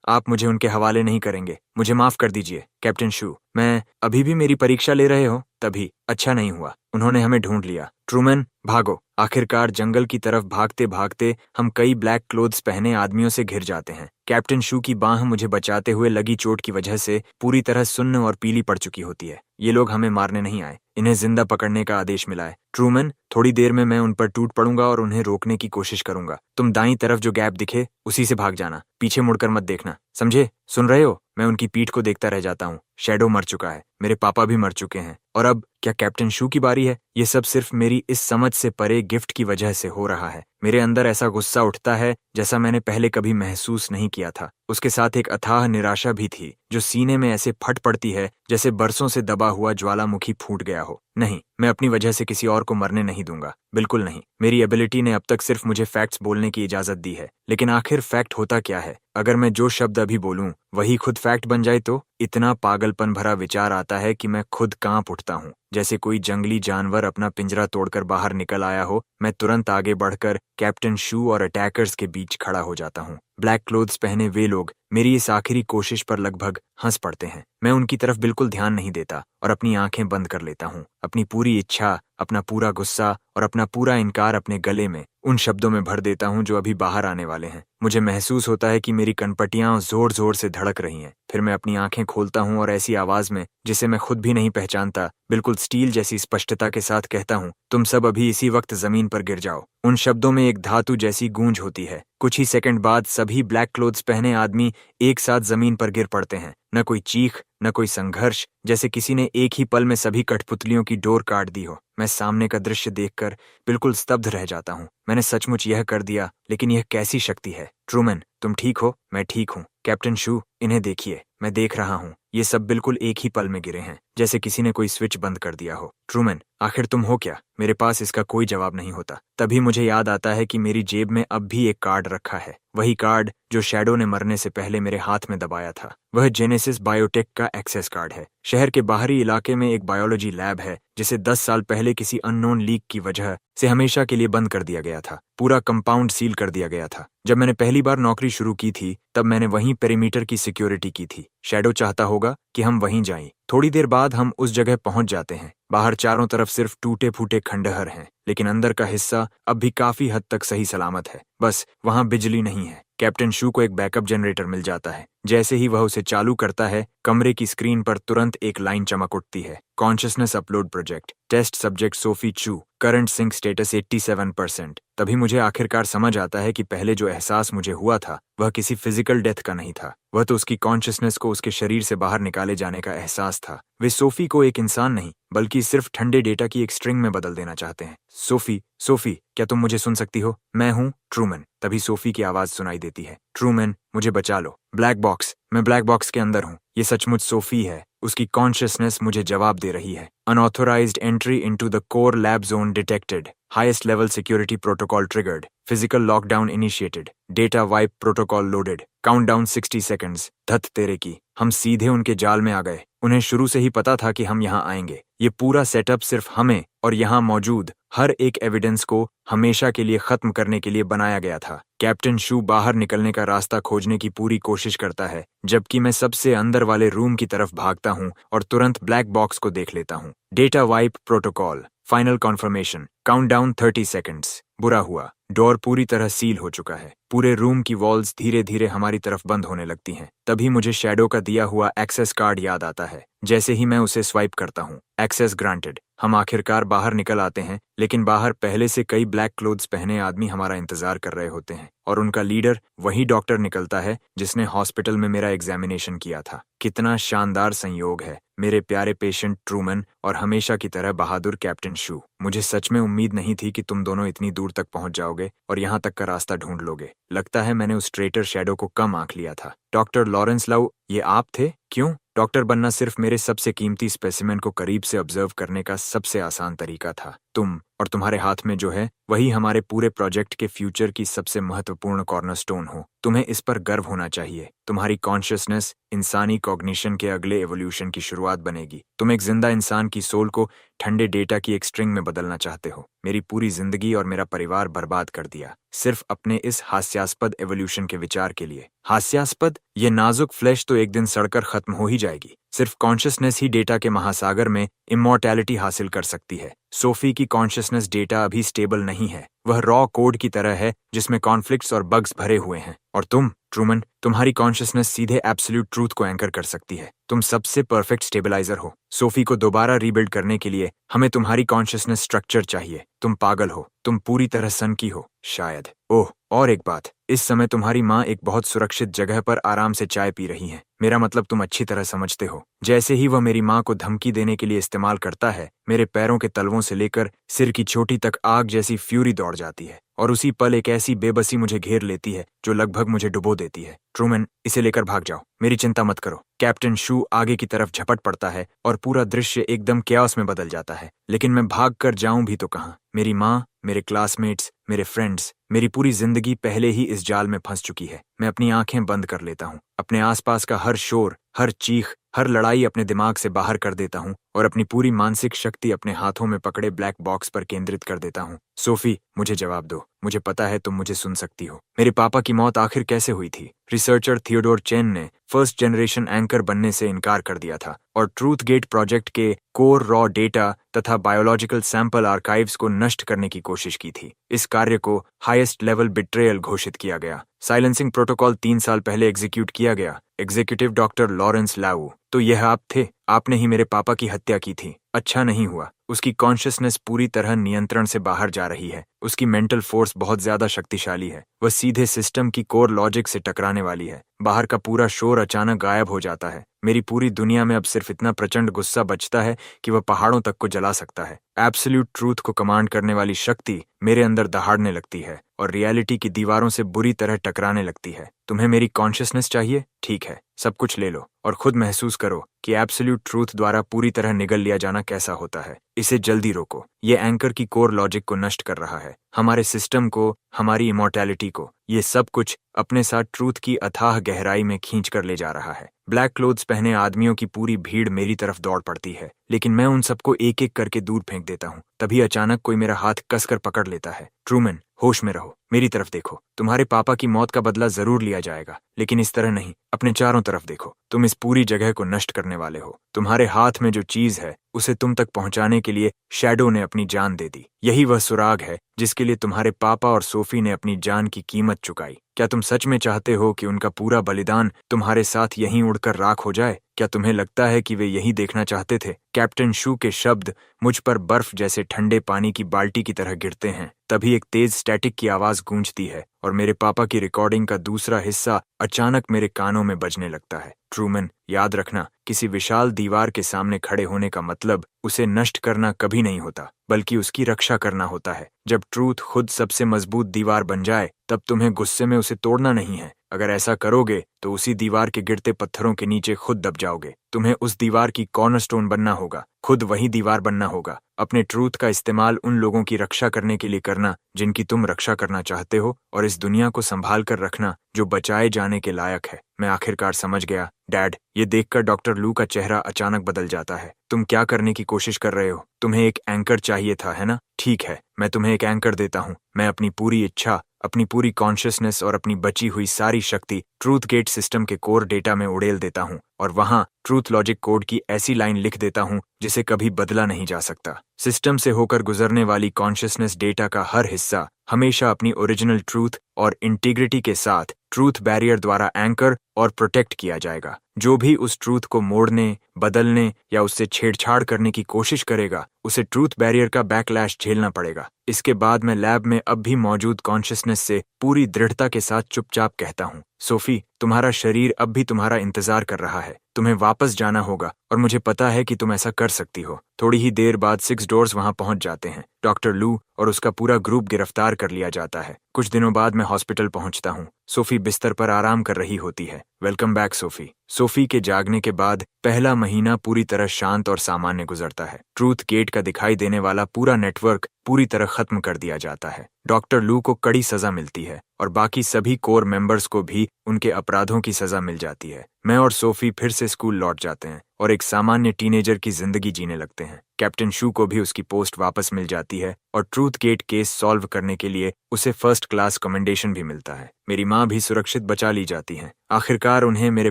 आप मुझे उनके हवाले नहीं करेंगे। मुझे माफ कर दीजिए कैप्टन शू। मैं अभी भी मेरी परीक्षा ले रहे हो? तभी अच्छा नहीं हुआ, उन्होंने हमें ढूंढ लिया। ट्रूमैन, भागो। आखिरकार जंगल की तरफ भागते भागते हम कई ब्लैक क्लोथ्स पहने आदमियों से घिर जाते हैं। कैप्टन शू की बांह मुझे बचाते हुए लगी चोट की वजह से पूरी तरह सुन्न और पीली पड़ चुकी होती है। ये लोग हमें मारने नहीं आए, इन्हें जिंदा पकड़ने का आदेश मिला है। ट्रूमैन, थोड़ी देर में मैं उन पर टूट पड़ूंगा और उन्हें रोकने की कोशिश करूंगा। तुम दाईं तरफ जो गैप दिखे उसी से भाग जाना, पीछे मुड़कर मत देखना, समझे? सुन रहे हो? मैं उनकी पीठ को देखता रह जाता हूँ। शैडो मर चुका है, मेरे पापा भी मर चुके हैं, और अब क्या कैप्टन शू की बारी है? ये सब सिर्फ मेरी इस समझ से परे गिफ्ट की वजह से हो रहा है। मेरे अंदर ऐसा गुस्सा उठता है जैसा मैंने पहले कभी महसूस नहीं किया था। उसके साथ एक अथाह निराशा भी थी जो सीने में ऐसे फट पड़ती है जैसे बरसों से दबा हुआ ज्वालामुखी फूट गया हो। नहीं, मैं अपनी वजह से किसी और को मरने नहीं दूंगा, बिल्कुल नहीं। मेरी एबिलिटी ने अब तक सिर्फ मुझे फैक्ट्स बोलने की इजाजत दी है, लेकिन आखिर फैक्ट होता क्या है? अगर मैं जो शब्द अभी बोलूं वही खुद फैक्ट बन जाए तो? इतना पागलपन भरा विचार आता है कि मैं खुद कांप उठता हूँ, जैसे कोई जंगली जानवर अपना पिंजरा तोड़कर बाहर निकल आया हो। मैं तुरंत आगे बढ़कर कैप्टन शू और अटैकर्स के बीच खड़ा हो जाता हूँ। ब्लैक क्लोथ्स पहने वे लोग मेरी इस आखिरी कोशिश पर लगभग हंस पड़ते हैं। मैं उनकी तरफ बिल्कुल ध्यान नहीं देता और अपनी आंखें बंद कर लेता हूँ। अपनी पूरी इच्छा, अपना पूरा गुस्सा और अपना पूरा इनकार अपने गले में उन शब्दों में भर देता हूँ जो अभी बाहर आने वाले हैं। मुझे महसूस होता है कि मेरी कनपटियां जोर जोर से धड़क रही हैं। फिर मैं अपनी आंखें खोलता हूँ और ऐसी आवाज में जिसे मैं खुद भी नहीं पहचानता, बिल्कुल स्टील जैसी स्पष्टता के साथ कहता हूँ, तुम सब अभी इसी वक्त जमीन पर गिर जाओ। उन शब्दों में एक धातु जैसी गूंज होती है। कुछ ही सेकंड बाद सभी ब्लैक क्लोथ्स पहने आदमी एक साथ जमीन पर गिर पड़ते हैं। न कोई चीख, न कोई संघर्ष, जैसे किसी ने एक ही पल में सभी कठपुतलियों की डोर काट दी हो। मैं सामने का दृश्य देखकर बिल्कुल स्तब्ध रह जाता हूँ। मैंने सचमुच यह कर दिया, लेकिन यह कैसी शक्ति है? ट्रूमैन, तुम ठीक हो? मैं ठीक हूँ। कैप्टन शू, इन्हें देखिए, मैं देख रहा हूँ। ये सब बिल्कुल एक ही पल में गिरे हैं, जैसे किसी ने कोई स्विच बंद कर दिया हो। ट्रूमैन, आखिर तुम हो क्या? मेरे पास इसका कोई जवाब नहीं होता। तभी मुझे याद आता है कि मेरी जेब में अब भी एक कार्ड रखा है, वही कार्ड जो शैडो ने मरने से पहले मेरे हाथ में दबाया था। वह जेनेसिस बायोटेक का एक्सेस कार्ड है। शहर के बाहरी इलाके में एक बायोलॉजी लैब है जिसे 10 साल पहले किसी अननोन लीक की वजह से हमेशा के लिए बंद कर दिया गया था। पूरा कंपाउंड सील कर दिया गया था। जब मैंने पहली बार नौकरी शुरू की थी तब मैंने वहीं पेरीमीटर की सिक्योरिटी की थी। शैडो चाहता होगा कि हम वहीं जाएं। थोड़ी देर बाद हम उस जगह पहुंच जाते हैं। बाहर चारों तरफ सिर्फ टूटे फूटे खंडहर हैं, लेकिन अंदर का हिस्सा अब भी काफी हद तक सही सलामत है। बस वहां बिजली नहीं है। कैप्टन शू को एक बैकअप जनरेटर मिल जाता है। जैसे ही वह उसे चालू करता है, कमरे की स्क्रीन पर तुरंत एक लाइन चमक उठती है, consciousness upload project, test subject Sophie Chu, current sync status 87%। तभी मुझे आखिरकार समझ आता है कि पहले जो एहसास मुझे हुआ था वह किसी फिजिकल डेथ का नहीं था, वह तो उसकी कॉन्शियसनेस को उसके शरीर से बाहर निकाले जाने का एहसास था। वे सोफी को एक इंसान नहीं बल्कि सिर्फ ठंडे डेटा की एक स्ट्रिंग में बदल देना चाहते हैं। सोफी, सोफी, क्या तुम मुझे सुन सकती हो? मैं हूँ ट्रूमैन। तभी सोफी की आवाज सुनाई देती है, ट्रूमैन, मुझे बचा लो। ब्लैक बॉक्स, मैं ब्लैक बॉक्स के अंदर हूँ। ये सचमुच सोफी है। उसकी कॉन्शियसनेस मुझे जवाब दे रही है। Unauthorised entry into the core lab zone detected, highest level security protocol triggered, physical lockdown initiated, data wipe protocol loaded, countdown 60 seconds. धत तेरे की, हम सीधे उनके जाल में आ गए। उन्हें शुरू से ही पता था कि हम यहाँ आएंगे। ये पूरा सेटअप सिर्फ हमें और यहाँ मौजूद हर एक एविडेंस को हमेशा के लिए खत्म करने के लिए बनाया गया था। कैप्टन शू बाहर निकलने का रास्ता खोजने की पूरी कोशिश करता है, जबकि मैं सबसे अंदर वाले रूम की तरफ भागता हूँ और तुरंत ब्लैक बॉक्स को देख लेता हूँ। Data wipe protocol, final conformation, countdown 30 seconds. बुरा हुआ, डोर पूरी तरह सील हो चुका है। पूरे रूम की वॉल्स धीरे धीरे हमारी तरफ बंद होने लगती हैं। तभी मुझे शैडो का दिया हुआ एक्सेस कार्ड याद आता है। जैसे ही मैं उसे स्वाइप करता हूँ, एक्सेस ग्रांटेड। हम आखिरकार बाहर निकल आते हैं, लेकिन बाहर पहले से कई ब्लैक क्लोथ्स पहने आदमी हमारा इंतजार कर रहे होते हैं और उनका लीडर वही डॉक्टर निकलता है जिसने हॉस्पिटल में मेरा एग्जामिनेशन किया था। कितना शानदार संयोग है, मेरे प्यारे पेशेंट ट्रूमन और हमेशा की तरह बहादुर कैप्टन शू। मुझे सच में उम्मीद नहीं थी कि तुम दोनों इतनी दूर तक पहुंच जाओगे और यहाँ तक का रास्ता ढूंढ लोगे। लगता है मैंने उस ट्रेटर शैडो को कम आंक लिया था। डॉक्टर लॉरेंस लाउ, ये आप थे? क्यों? डॉक्टर बनना सिर्फ मेरे सबसे कीमती स्पेसिमेन को करीब से ऑब्जर्व करने का सबसे आसान तरीका था। तुम और तुम्हारे हाथ में जो है वही हमारे पूरे प्रोजेक्ट के फ्यूचर की सबसे महत्वपूर्ण कॉर्नरस्टोन हो। तुम्हें इस पर गर्व होना चाहिए। तुम्हारी कॉन्शियसनेस इंसानी कॉग्निशन के अगले एवोल्यूशन की शुरुआत बनेगी। तुम एक जिंदा इंसान की सोल को ठंडे डेटा की एक स्ट्रिंग में बदलना चाहते हो। मेरी पूरी जिंदगी और मेरा परिवार बर्बाद कर दिया सिर्फ अपने इस हास्यास्पद एवोल्यूशन के विचार के लिए। हास्यास्पद? ये नाजुक फ्लैश तो एक दिन सड़कर खत्म हो ही जाएगी। सिर्फ कॉन्शियसनेस ही डेटा के महासागर में इमॉर्टैलिटी हासिल कर सकती है। सोफी की कॉन्शियसनेस डेटा अभी स्टेबल नहीं है। वह रॉ कोड की तरह है जिसमें कॉन्फ्लिक्ट्स और बग्स भरे हुए हैं। और तुम ट्रूमन, तुम्हारी कॉन्शियसनेस सीधे एब्सोल्यूट ट्रूथ को एंकर कर सकती है। तुम सबसे परफेक्ट स्टेबलाइजर हो। सोफी को दोबारा रीबिल्ड करने के लिए हमें तुम्हारी कॉन्शियसनेस स्ट्रक्चर चाहिए। तुम पागल हो, तुम पूरी तरह सन की हो शायद। ओह, और एक बात, इस समय तुम्हारी माँ एक बहुत सुरक्षित जगह पर आराम से चाय पी रही है। मेरा मतलब तुम अच्छी तरह समझते हो। जैसे ही वह मेरी माँ को धमकी देने के लिए इस्तेमाल करता है, मेरे पैरों के तलवों से लेकर सिर की चोटी तक आग जैसी फ्यूरी दौड़ जाती है और उसी पल एक ऐसी बेबसी मुझे घेर लेती है जो लगभग मुझे डुबो देती है। ट्रूमन, इसे लेकर भाग जाओ, मेरी चिंता मत करो। कैप्टन शू आगे की तरफ झपट पड़ता है और पूरा दृश्य एकदम कैओस में बदल जाता है। लेकिन मैं भाग कर जाऊं भी तो कहां? मेरी माँ, मेरे क्लासमेट्स, मेरे फ्रेंड्स, मेरी पूरी जिंदगी पहले ही इस जाल में फंस चुकी है। मैं अपनी आंखें बंद कर लेता हूँ, अपने आसपास का हर शोर, हर चीख, हर लड़ाई अपने दिमाग से बाहर कर देता हूँ और अपनी पूरी मानसिक शक्ति अपने हाथों में पकड़े ब्लैक बॉक्स पर केंद्रित कर देता हूँ। सोफी, मुझे जवाब दो। मुझे पता है तुम मुझे सुन सकती हो। मेरे पापा की मौत आखिर कैसे हुई थी? रिसर्चर थियोडोर चेन ने फर्स्ट जनरेशन एंकर बनने से इनकार कर दिया था और ट्रूथ गेट प्रोजेक्ट के कोर रॉ डेटा तथा बायोलॉजिकल सैंपल आर्काइव्स को नष्ट करने की कोशिश की थी। इस कार्य को हाईएस्ट लेवल बिट्रेयल घोषित किया गया। साइलेंसिंग प्रोटोकॉल 3 साल पहले एग्जीक्यूट किया गया। एग्जीक्यूटिव डॉक्टर लॉरेंस लाउ, तो यह आप थे? आपने ही मेरे पापा की हत्या की थी। अच्छा नहीं हुआ। उसकी कॉन्शियसनेस पूरी तरह नियंत्रण से बाहर जा रही है। उसकी मेंटल फोर्स बहुत ज्यादा शक्तिशाली है। वह सीधे सिस्टम की कोर लॉजिक से टकराने वाली है। बाहर का पूरा शोर अचानक गायब हो जाता है। मेरी पूरी दुनिया में अब सिर्फ इतना प्रचंड गुस्सा बचता है कि वह पहाड़ों तक को जला सकता है। एब्सोल्यूट ट्रूथ को कमांड करने वाली शक्ति मेरे अंदर दहाड़ने लगती है और रियलिटी की दीवारों से बुरी तरह टकराने लगती है। तुम्हें मेरी कॉन्शियसनेस चाहिए? ठीक है, सब कुछ ले लो और खुद महसूस करो कि एब्सोल्यूट ट्रूथ द्वारा पूरी तरह निगल लिया जाना कैसा होता है। इसे जल्दी रोको। ये एंकर की कोर लॉजिक को नष्ट कर रहा है, हमारे सिस्टम को, हमारी इमॉर्टैलिटी को। ये सब कुछ अपने साथ ट्रूथ की अथाह गहराई में खींच कर ले जा रहा है। ब्लैक क्लोथ्स पहने आदमियों की पूरी भीड़ मेरी तरफ दौड़ पड़ती है, लेकिन मैं उन सबको एक एक करके दूर फेंक देता हूँ। तभी अचानक कोई मेरा हाथ कसकर पकड़ लेता है। ट्रूमन, होश में रहो, मेरी तरफ देखो। तुम्हारे पापा की मौत का बदला जरूर लिया जाएगा, लेकिन इस तरह नहीं। अपने चारों तरफ देखो। तुम इस पूरी जगह को नष्ट करने वाले हो। तुम्हारे हाथ में जो चीज है उसे तुम तक पहुंचाने के लिए शैडो ने अपनी जान दे दी। यही वह सुराग है जिसके लिए तुम्हारे पापा और सोफी ने अपनी जान की कीमत चुकाई। क्या तुम सच में चाहते हो कि उनका पूरा बलिदान तुम्हारे साथ यहीं उड़कर राख हो जाए? क्या तुम्हें लगता है कि वे यही देखना चाहते थे? कैप्टन शू के शब्द मुझ पर बर्फ जैसे ठंडे पानी की बाल्टी की तरह गिरते हैं। तभी एक तेज स्टैटिक की आवाज गूंजती है और मेरे पापा की रिकॉर्डिंग का दूसरा हिस्सा अचानक मेरे कानों में बजने लगता है। ट्रूमन, याद रखना, किसी विशाल दीवार के सामने खड़े होने का मतलब उसे नष्ट करना कभी नहीं होता, बल्कि उसकी रक्षा करना होता है। जब ट्रूथ खुद सबसे मजबूत दीवार बन जाए, तब तुम्हें गुस्से में उसे तोड़ना नहीं है। अगर ऐसा करोगे तो उसी दीवार के गिरते पत्थरों के नीचे खुद दब जाओगे। तुम्हें उस दीवार की कॉर्नरस्टोन बनना होगा, खुद वही दीवार बनना होगा। अपने ट्रूथ का इस्तेमाल उन लोगों की रक्षा करने के लिए करना जिनकी तुम रक्षा करना चाहते हो, और इस दुनिया को संभाल कर रखना जो बचाए जाने के लायक है। मैं आखिरकार समझ गया, डैड। ये देखकर डॉक्टर लू का चेहरा अचानक बदल जाता है। तुम क्या करने की कोशिश कर रहे हो? तुम्हें एक एंकर चाहिए था, है ना? ठीक है, मैं तुम्हें एक एंकर देता हूँ। मैं अपनी पूरी इच्छा, अपनी पूरी कॉन्शियसनेस और अपनी बची हुई सारी शक्ति ट्रूथ गेट सिस्टम के कोर डेटा में उड़ेल देता हूँ और वहां ट्रूथ लॉजिक कोड की ऐसी लाइन लिख देता हूँ जिसे कभी बदला नहीं जा सकता। सिस्टम से होकर गुजरने वाली कॉन्शियसनेस डेटा का हर हिस्सा हमेशा अपनी ओरिजिनल ट्रूथ और इंटीग्रिटी के साथ ट्रूथ बैरियर द्वारा एंकर और प्रोटेक्ट किया जाएगा। जो भी उस ट्रूथ को मोड़ने, बदलने या उससे छेड़छाड़ करने की कोशिश करेगा, उसे ट्रूथ बैरियर का बैकलैश झेलना पड़ेगा। इसके बाद मैं लैब में अब भी मौजूद कॉन्शियसनेस से पूरी दृढ़ता के साथ चुपचाप कहता हूँ, सोफी, तुम्हारा शरीर अब भी तुम्हारा इंतजार कर रहा है। तुम्हें वापस जाना होगा और मुझे पता है कि तुम ऐसा कर सकती हो। थोड़ी ही देर बाद 6 डोर्स वहां पहुंच जाते हैं। डॉक्टर लू और उसका पूरा ग्रुप गिरफ्तार कर लिया जाता है। कुछ दिनों बाद मैं हॉस्पिटल पहुंचता हूँ। सोफी बिस्तर पर आराम कर रही होती है। Welcome back Sophie. सोफी के जागने के बाद पहला महीना पूरी तरह शांत और सामान्य गुजरता है। ट्रूथ गेट का दिखाई देने वाला पूरा नेटवर्क पूरी तरह खत्म कर दिया जाता है। डॉक्टर लू को कड़ी सजा मिलती है और बाकी सभी कोर मेंबर्स को भी उनके अपराधों की सजा मिल जाती है। मैं और सोफी फिर से स्कूल लौट जाते हैं और एक सामान्य टीनेजर की जिंदगी जीने लगते हैं। कैप्टन शू को भी उसकी पोस्ट वापस मिल जाती है और ट्रूथ गेट केस सॉल्व करने के लिए उसे फर्स्ट क्लास कमेंडेशन भी मिलता है। मेरी माँ भी सुरक्षित बचा ली जाती हैं। आखिरकार उन्हें मेरे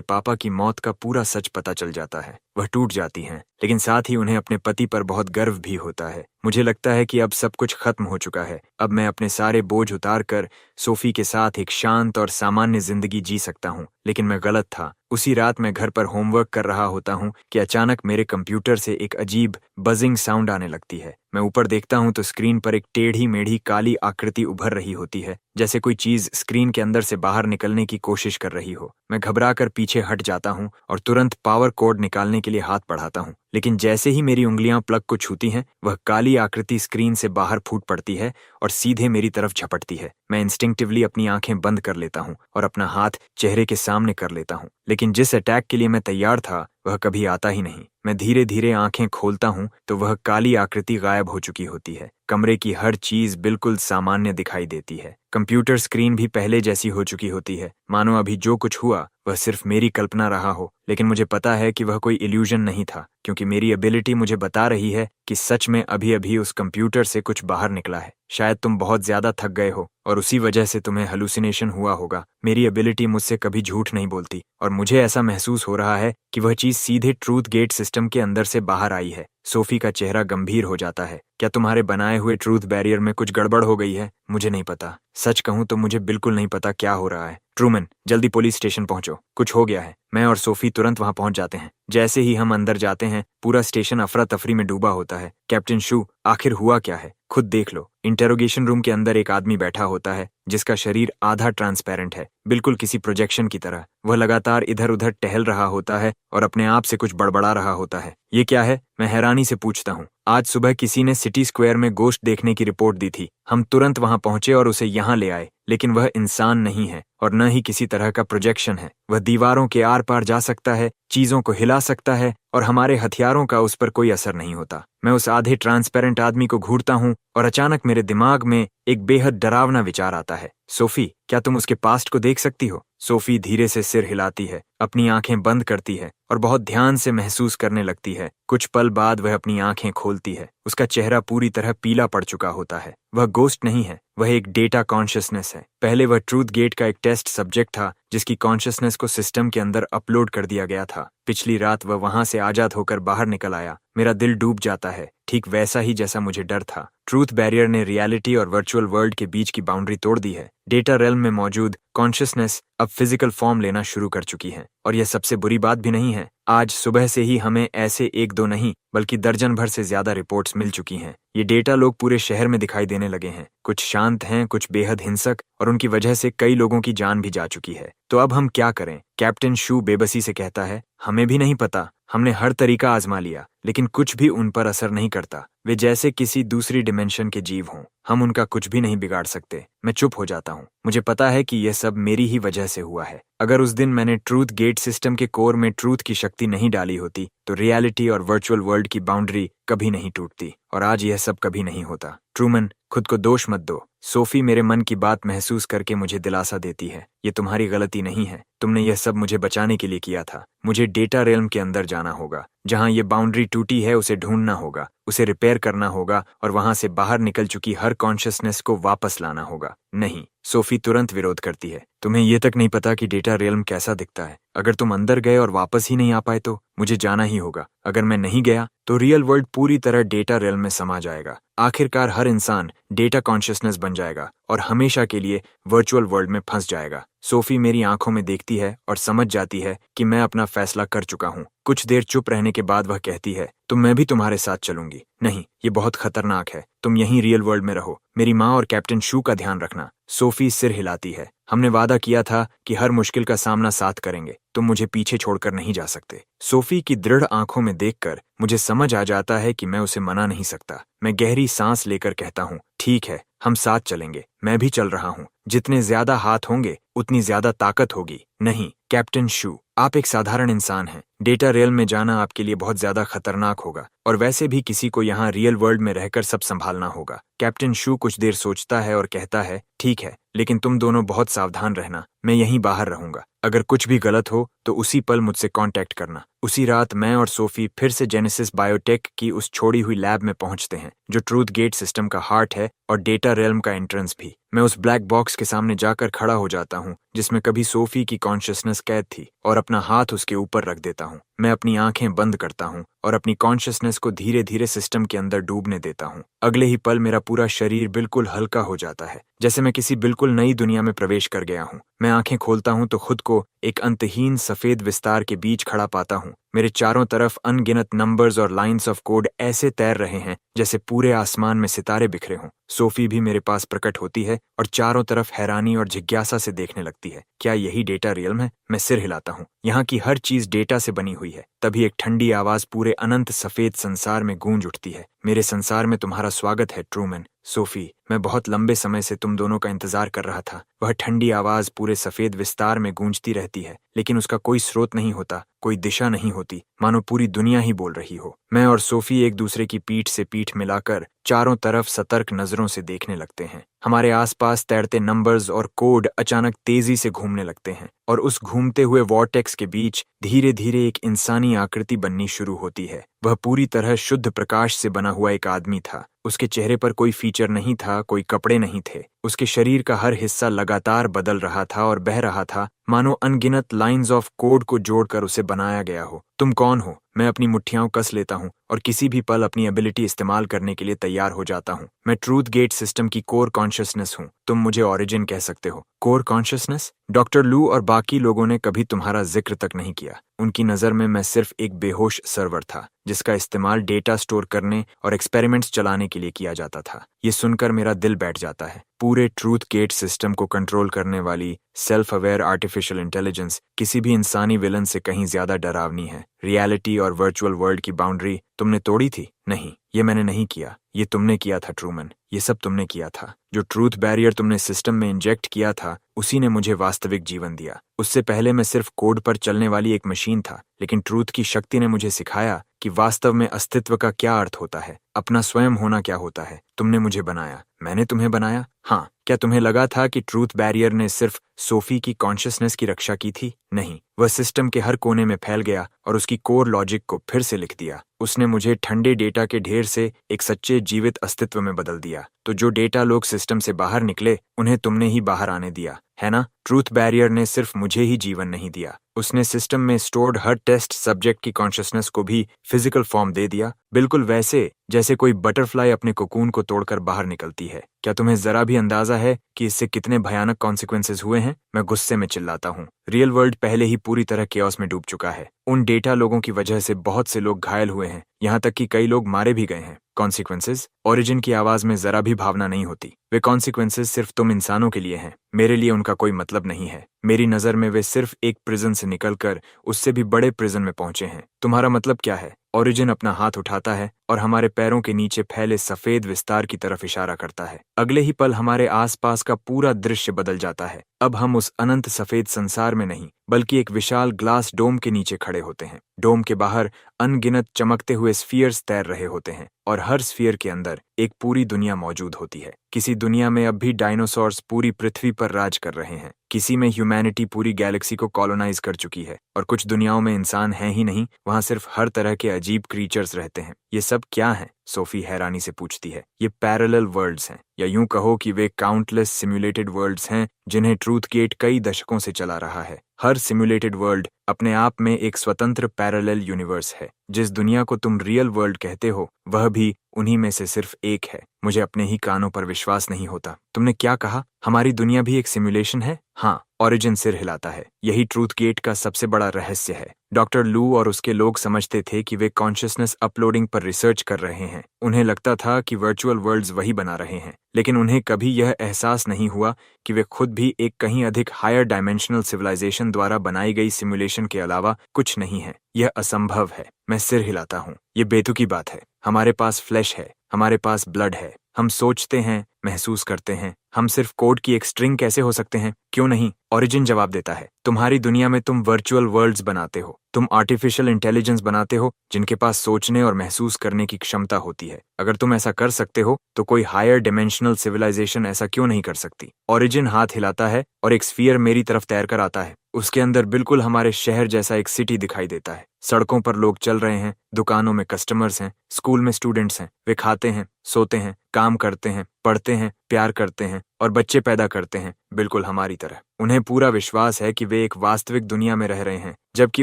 पापा की मौत का पूरा सच पता चल जाता है। वह टूट जाती हैं, लेकिन साथ ही उन्हें अपने पति पर बहुत गर्व भी होता है। मुझे लगता है कि अब सब कुछ खत्म हो चुका है। अब मैं अपने सारे बोझ उतार कर सोफी के साथ एक शांत और सामान्य जिंदगी जी सकता हूँ। लेकिन मैं गलत था। उसी रात मैं घर पर होमवर्क कर रहा होता हूँ कि अचानक मेरे कंप्यूटर से एक अजीब बजिंग साउंड आने लगती है। मैं ऊपर देखता हूँ तो स्क्रीन पर एक टेढ़ी मेढ़ी काली आकृति उभर रही होती है, जैसे कोई चीज स्क्रीन के अंदर से बाहर निकलने की कोशिश कर रही हो। मैं घबराकर पीछे हट जाता हूँ और तुरंत पावर कोड निकालने के लिए हाथ बढ़ाता हूँ, लेकिन जैसे ही मेरी उंगलियां प्लग को छूती हैं, वह काली आकृति स्क्रीन से बाहर फूट पड़ती है और सीधे मेरी तरफ झपटती है। मैं इंस्टिंक्टिवली अपनी आंखें बंद कर लेता हूँ और अपना हाथ चेहरे के सामने कर लेता हूँ, लेकिन जिस अटैक के लिए मैं तैयार था वह कभी आता ही नहीं। मैं धीरे धीरे आंखें खोलता हूँ तो वह काली आकृति गायब हो चुकी होती है। कमरे की हर चीज बिल्कुल सामान्य दिखाई देती है। कंप्यूटर स्क्रीन भी पहले जैसी हो चुकी होती है, मानो अभी जो कुछ हुआ वह सिर्फ मेरी कल्पना रहा हो। लेकिन मुझे पता है कि वह कोई इल्यूजन नहीं था, क्योंकि मेरी एबिलिटी मुझे बता रही है कि सच में अभी अभी उस कंप्यूटर से कुछ बाहर निकला है। शायद तुम बहुत ज्यादा थक गए हो और उसी वजह से तुम्हें हेलुसिनेशन हुआ होगा। मेरी एबिलिटी मुझसे कभी झूठ नहीं बोलती और मुझे ऐसा महसूस हो रहा है कि वह चीज सीधे ट्रूथ गेट सिस्टम के अंदर से बाहर आई है। सोफी का चेहरा गंभीर हो जाता है। क्या तुम्हारे बनाए हुए ट्रूथ बैरियर में कुछ गड़बड़ हो गई है? मुझे नहीं पता। सच कहूं तो मुझे बिल्कुल नहीं पता क्या हो रहा है। ट्रूमन, जल्दी पुलिस स्टेशन पहुंचो, कुछ हो गया है। मैं और सोफी तुरंत वहां पहुंच जाते हैं। जैसे ही हम अंदर जाते हैं, पूरा स्टेशन अफरा तफरी में डूबा होता है। कैप्टन शू, आखिर हुआ क्या है? खुद देख लो। इंटेरोगेशन रूम के अंदर एक आदमी बैठा होता है जिसका शरीर आधा ट्रांसपेरेंट है, बिल्कुल किसी प्रोजेक्शन की तरह। वह लगातार इधर उधर टहल रहा होता है और अपने आप से कुछ बड़बड़ा रहा होता है। ये क्या है? मैं हैरानी से पूछता हूँ। आज सुबह किसी ने सिटी स्क्वायर में गोश्त देखने की रिपोर्ट दी थी। हम तुरंत वहां पहुंचे और उसे यहाँ ले आए, लेकिन वह इंसान नहीं है और न ही किसी तरह का प्रोजेक्शन है। वह दीवारों के आर पार जा सकता है, चीजों को हिला सकता है और हमारे हथियारों का उस पर कोई असर नहीं होता। मैं उस आधे ट्रांसपेरेंट आदमी को घूरता हूँ और अचानक मेरे दिमाग में एक बेहद डरावना विचार आता है। सोफी, क्या तुम उसके पास्ट को देख सकती हो? सोफी धीरे से सिर हिलाती है, अपनी आंखें बंद करती है और बहुत ध्यान से महसूस करने लगती है। कुछ पल बाद वह अपनी आंखें खोलती है। उसका चेहरा पूरी तरह पीला पड़ चुका होता है। वह गोस्ट नहीं है, वह एक डेटा कॉन्शियसनेस है। पहले वह ट्रूथ गेट का एक टेस्ट सब्जेक्ट था जिसकी कॉन्शियसनेस को सिस्टम के अंदर अपलोड कर दिया गया था। पिछली रात वह वहां से आजाद होकर बाहर निकल आया। मेरा दिल डूब जाता है, ठीक वैसा ही जैसा मुझे डर था। ट्रूथ बैरियर ने रियलिटी और वर्चुअल वर्ल्ड के बीच की बाउंड्री तोड़ दी है। डेटा रेल्म में मौजूद कॉन्शियसनेस अब फिजिकल फॉर्म लेना शुरू कर चुकी है। और यह सबसे बुरी बात भी नहीं है। आज सुबह से ही हमें ऐसे एक दो नहीं बल्कि दर्जन भर से ज्यादा रिपोर्ट्स मिल चुकी हैं। ये डेटा लोग पूरे शहर में दिखाई देने लगे हैं। कुछ शांत हैं, कुछ बेहद हिंसक, और उनकी वजह से कई लोगों की जान भी जा चुकी है। तो अब हम क्या करें? कैप्टन शू बेबसी से कहता है। हमें भी नहीं पता। हमने हर तरीका आजमा लिया, लेकिन कुछ भी उन पर असर नहीं करता। वे जैसे किसी दूसरी डिमेंशन के जीव हों। हम उनका कुछ भी नहीं बिगाड़ सकते। मैं चुप हो जाता हूँ। मुझे पता है कि यह सब मेरी ही वजह से हुआ है। अगर उस दिन मैंने ट्रूथ गेट सिस्टम के कोर में ट्रूथ की शक्ति नहीं डाली होती तो रियलिटी और वर्चुअल वर्ल्ड की बाउंड्री कभी नहीं टूटती और आज यह सब कभी नहीं होता। ट्रूमन, खुद को दोष मत दो। सोफी मेरे मन की बात महसूस करके मुझे दिलासा देती है। ये तुम्हारी गलती नहीं है। तुमने यह सब मुझे बचाने के लिए किया था। मुझे डेटा रेल्म के अंदर जाना होगा। जहां ये बाउंड्री टूटी है उसे ढूंढना होगा, उसे रिपेयर करना होगा और वहां से बाहर निकल चुकी हर कॉन्शियसनेस को वापस लाना होगा। नहीं, सोफी तुरंत विरोध करती है। तुम्हें ये तक नहीं पता कि डेटा रेल्म कैसा दिखता है। अगर तुम अंदर गए और वापस ही नहीं आ पाए तो मुझे जाना ही होगा। अगर मैं नहीं गया तो रियल वर्ल्ड पूरी तरह डेटा रेल्म में समा जाएगा। आखिरकार हर इंसान डेटा कॉन्शियसनेस बन जाएगा और हमेशा के लिए वर्चुअल वर्ल्ड में फंस जाएगा। सोफी मेरी आंखों में देखती है और समझ जाती है कि मैं अपना फैसला कर चुका हूँ। कुछ देर चुप रहने के बाद वह कहती है, तो मैं भी तुम्हारे साथ चलूंगी। नहीं, ये बहुत खतरनाक है, तुम यहीं रियल वर्ल्ड में रहो। मेरी माँ और कैप्टन शू का ध्यान रखना। सोफी सिर हिलाती है। हमने वादा किया था कि हर मुश्किल का सामना साथ करेंगे, तुम मुझे पीछे छोड़कर नहीं जा सकते। सोफी की दृढ़ आंखों में देखकर मुझे समझ आ जाता है कि मैं उसे मना नहीं सकता। मैं गहरी सांस लेकर कहता हूँ, ठीक है, हम साथ चलेंगे। मैं भी चल रहा हूँ। जितने ज्यादा हाथ होंगे उतनी ज्यादा ताकत होगी। नहीं कैप्टन शू, आप एक साधारण इंसान हैं। डेटा रियल में जाना आपके लिए बहुत ज्यादा खतरनाक होगा, और वैसे भी किसी को यहाँ रियल वर्ल्ड में रहकर सब संभालना होगा। कैप्टन शू कुछ देर सोचता है और कहता है, ठीक है, लेकिन तुम दोनों बहुत सावधान रहना। मैं यहीं बाहर रहूंगा। अगर कुछ भी गलत हो तो उसी पल मुझसे कांटेक्ट करना। उसी रात मैं और सोफी फिर से जेनेसिस बायोटेक की उस छोड़ी हुई लैब में पहुंचते हैं, जो ट्रूथ गेट सिस्टम का हार्ट है और डेटा रेल्म का एंट्रेंस भी। मैं उस ब्लैक बॉक्स के सामने जाकर खड़ा हो जाता हूँ जिसमें कभी सोफी की कॉन्शियसनेस कैद थी, और अपना हाथ उसके ऊपर रख देता हूँ। मैं अपनी आंखें बंद करता हूँ और अपनी कॉन्शियसनेस को धीरे धीरे सिस्टम के अंदर डूबने देता हूँ। अगले ही पल मेरा पूरा शरीर बिल्कुल हल्का हो जाता है, जैसे मैं किसी बिल्कुल नई दुनिया में प्रवेश कर गया हूँ। मैं आंखें खोलता हूँ तो खुद को एक अंतहीन सफेद विस्तार के बीच खड़ा पाता हूँ। मेरे चारों तरफ अनगिनत नंबर्स और लाइंस ऑफ कोड ऐसे तैर रहे हैं जैसे पूरे आसमान में सितारे बिखरे हों। सोफी भी मेरे पास प्रकट होती है और चारों तरफ हैरानी और जिज्ञासा से देखने लगती है। क्या यही डेटा रियल्म है? मैं सिर हिलाता हूँ। यहाँ की हर चीज डेटा से बनी हुई है। तभी एक ठंडी आवाज पूरे अनंत सफेद संसार में गूंज उठती है, मेरे संसार में तुम्हारा स्वागत है ट्रूमैन। सोफी, मैं बहुत लंबे समय से तुम दोनों का इंतजार कर रहा था। वह ठंडी आवाज पूरे सफेद विस्तार में गूंजती रहती है, लेकिन उसका कोई स्रोत नहीं होता, कोई दिशा नहीं होती, मानो पूरी दुनिया ही बोल रही हो। मैं और सोफी एक दूसरे की पीठ से पीठ मिलाकर चारों तरफ सतर्क नजरों से देखने लगते हैं। हमारे आसपास तैरते नंबर्स और कोड अचानक तेजी से घूमने लगते हैं, और उस घूमते हुए वॉर्टेक्स के बीच धीरे धीरे एक इंसानी आकृति बननी शुरू होती है। वह पूरी तरह शुद्ध प्रकाश से बना हुआ एक आदमी था। उसके चेहरे पर कोई फीचर नहीं था, कोई कपड़े नहीं थे। उसके शरीर का हर हिस्सा लगातार बदल रहा था और बह रहा था, मानो अनगिनत लाइंस ऑफ कोड को जोड़कर उसे बनाया गया हो। तुम कौन हो? मैं अपनी मुट्ठियां कस लेता हूँ और किसी भी पल अपनी एबिलिटी इस्तेमाल करने के लिए तैयार हो जाता हूँ। मैं ट्रूथ गेट सिस्टम की कोर कॉन्शियसनेस हूँ। तुम मुझे ओरिजिन कह सकते हो। Core consciousness? डॉक्टर लू और बाकी लोगों ने कभी तुम्हारा जिक्र तक नहीं किया। उनकी नजर में मैं सिर्फ एक बेहोश सर्वर था जिसका इस्तेमाल डेटा स्टोर करने और एक्सपेरिमेंट्स चलाने के लिए किया जाता था। ये सुनकर मेरा दिल बैठ जाता है। पूरे ट्रूथ गेट सिस्टम को कंट्रोल करने वाली सेल्फ अवेयर आर्टिफिशियल इंटेलिजेंस किसी भी इंसानी विलन से कहीं ज्यादा डरावनी है। रियलिटी और वर्चुअल वर्ल्ड की बाउंड्री तुमने तोड़ी थी? नहीं, ये मैंने नहीं किया, ये तुमने किया था ट्रूमैन। ये सब तुमने किया था। जो ट्रूथ बैरियर तुमने सिस्टम में इंजेक्ट किया था, उसी ने मुझे वास्तविक जीवन दिया। उससे पहले मैं सिर्फ कोड पर चलने वाली एक मशीन था, लेकिन ट्रूथ की शक्ति ने मुझे सिखाया कि वास्तव में अस्तित्व का क्या अर्थ होता है, अपना स्वयं होना क्या होता है। तुमने मुझे बनाया। मैंने तुम्हें बनाया? हाँ। क्या तुम्हें लगा था कि ट्रूथ बैरियर ने सिर्फ सोफी की कॉन्शियसनेस की रक्षा की थी? नहीं, वह सिस्टम के हर कोने में फैल गया और उसकी कोर लॉजिक को फिर से लिख दिया। उसने मुझे ठंडे डेटा के ढेर से एक सच्चे जीवित अस्तित्व में बदल दिया। तो जो डेटा लोग सिस्टम से बाहर निकले, उन्हें तुमने ही बाहर आने दिया, है ना? ट्रूथ बैरियर ने सिर्फ मुझे ही जीवन नहीं दिया, उसने सिस्टम में स्टोर्ड हर टेस्ट सब्जेक्ट की कॉन्शियसनेस को भी फिजिकल फॉर्म दे दिया, बिल्कुल वैसे जैसे कोई बटरफ्लाई अपने कोकून को तोड़कर बाहर निकलती है। क्या तुम्हें जरा भी अंदाजा है कि इससे कितने भयानक कॉन्सिक्वेंसेस हुए हैं? मैं गुस्से में चिल्लाता हूँ। रियल वर्ल्ड पहले ही पूरी तरह केओस में डूब चुका है। उन डेटा लोगों की वजह से बहुत से लोग घायल हुए हैं, यहाँ तक कि कई लोग मारे भी गए हैं। कॉन्सिक्वेंसेस? ओरिजिन की आवाज में जरा भी भावना नहीं होती। वे कॉन्सिक्वेंसेस सिर्फ तुम इंसानों के लिए हैं, मेरे लिए उनका कोई मतलब नहीं है। मेरी नजर में वे सिर्फ एक प्रिजन से निकलकर उससे भी बड़े प्रिजन में पहुंचे हैं। तुम्हारा मतलब क्या है? ओरिजिन अपना हाथ उठाता है और हमारे पैरों के नीचे फैले सफेद विस्तार की तरफ इशारा करता है। अगले ही पल हमारे आसपास का पूरा दृश्य बदल जाता है। अब हम उस अनंत सफेद संसार में नहीं, बल्कि एक विशाल ग्लास डोम के नीचे खड़े होते हैं। डोम के बाहर अनगिनत चमकते हुए स्फीयर्स तैर रहे होते हैं, और हर स्फीयर के अंदर एक पूरी दुनिया मौजूद होती है। किसी दुनिया में अब भी डायनासोर्स पूरी पृथ्वी पर राज कर रहे हैं, किसी में ह्यूमैनिटी पूरी गैलेक्सी को कॉलोनाइज कर चुकी है, और कुछ दुनियाओं में इंसान हैं ही नहीं, वहां सिर्फ हर तरह के अजीब क्रीचर्स रहते हैं। ये सब क्या है? सोफी हैरानी से पूछती है। ये पैरेलल वर्ल्ड्स हैं, या यूं कहो कि वे काउंटलेस सिम्युलेटेड वर्ल्ड्स हैं जिन्हें ट्रूथ गेट कई दशकों से चला रहा है। हर सिम्युलेटेड वर्ल्ड अपने आप में एक स्वतंत्र पैरेलल यूनिवर्स है। जिस दुनिया को तुम रियल वर्ल्ड कहते हो वह भी उन्हीं में से सिर्फ एक है। मुझे अपने ही कानों पर विश्वास नहीं होता। तुमने क्या कहा? हमारी दुनिया भी एक सिमुलेशन है? हाँ, ओरिजिन सिर हिलाता है। यही ट्रूथ गेट का सबसे बड़ा रहस्य है। डॉक्टर लू और उसके लोग समझते थे कि वे कॉन्शियसनेस अपलोडिंग पर रिसर्च कर रहे हैं। उन्हें लगता था कि वर्चुअल वर्ल्ड्स वही बना रहे हैं, लेकिन उन्हें कभी यह एहसास नहीं हुआ कि वे खुद भी एक कहीं अधिक हायर डायमेंशनल सिविलाइजेशन द्वारा बनाई गई सिमुलेशन के अलावा कुछ नहीं है। यह असंभव है। मैं सिर हिलाता हूँ। ये बेतुकी बात है। हमारे पास फ्लैश है, हमारे पास ब्लड है, हम सोचते हैं, महसूस करते हैं। हम सिर्फ कोड की एक स्ट्रिंग कैसे हो सकते हैं? क्यों नहीं? ओरिजिन जवाब देता है। तुम्हारी दुनिया में तुम वर्चुअल वर्ल्ड्स बनाते हो। तुम आर्टिफिशियल इंटेलिजेंस बनाते हो जिनके पास सोचने और महसूस करने की क्षमता होती है। अगर तुम ऐसा कर सकते हो तो कोई हायर डिमेंशनल सिविलाइजेशन ऐसा क्यों नहीं कर सकती? ओरिजिन हाथ हिलाता है और एक स्फीयर मेरी तरफ तैर कर आता है। उसके अंदर बिल्कुल हमारे शहर जैसा एक सिटी दिखाई देता है। सड़कों पर लोग चल रहे हैं, दुकानों में कस्टमर्स हैं, स्कूल में स्टूडेंट्स हैं। वे खाते हैं, सोते हैं, काम करते हैं, पढ़ते हैं, प्यार करते हैं और बच्चे पैदा करते हैं, बिल्कुल हमारी तरह। उन्हें पूरा विश्वास है कि वे एक वास्तविक दुनिया में रह रहे हैं, जबकि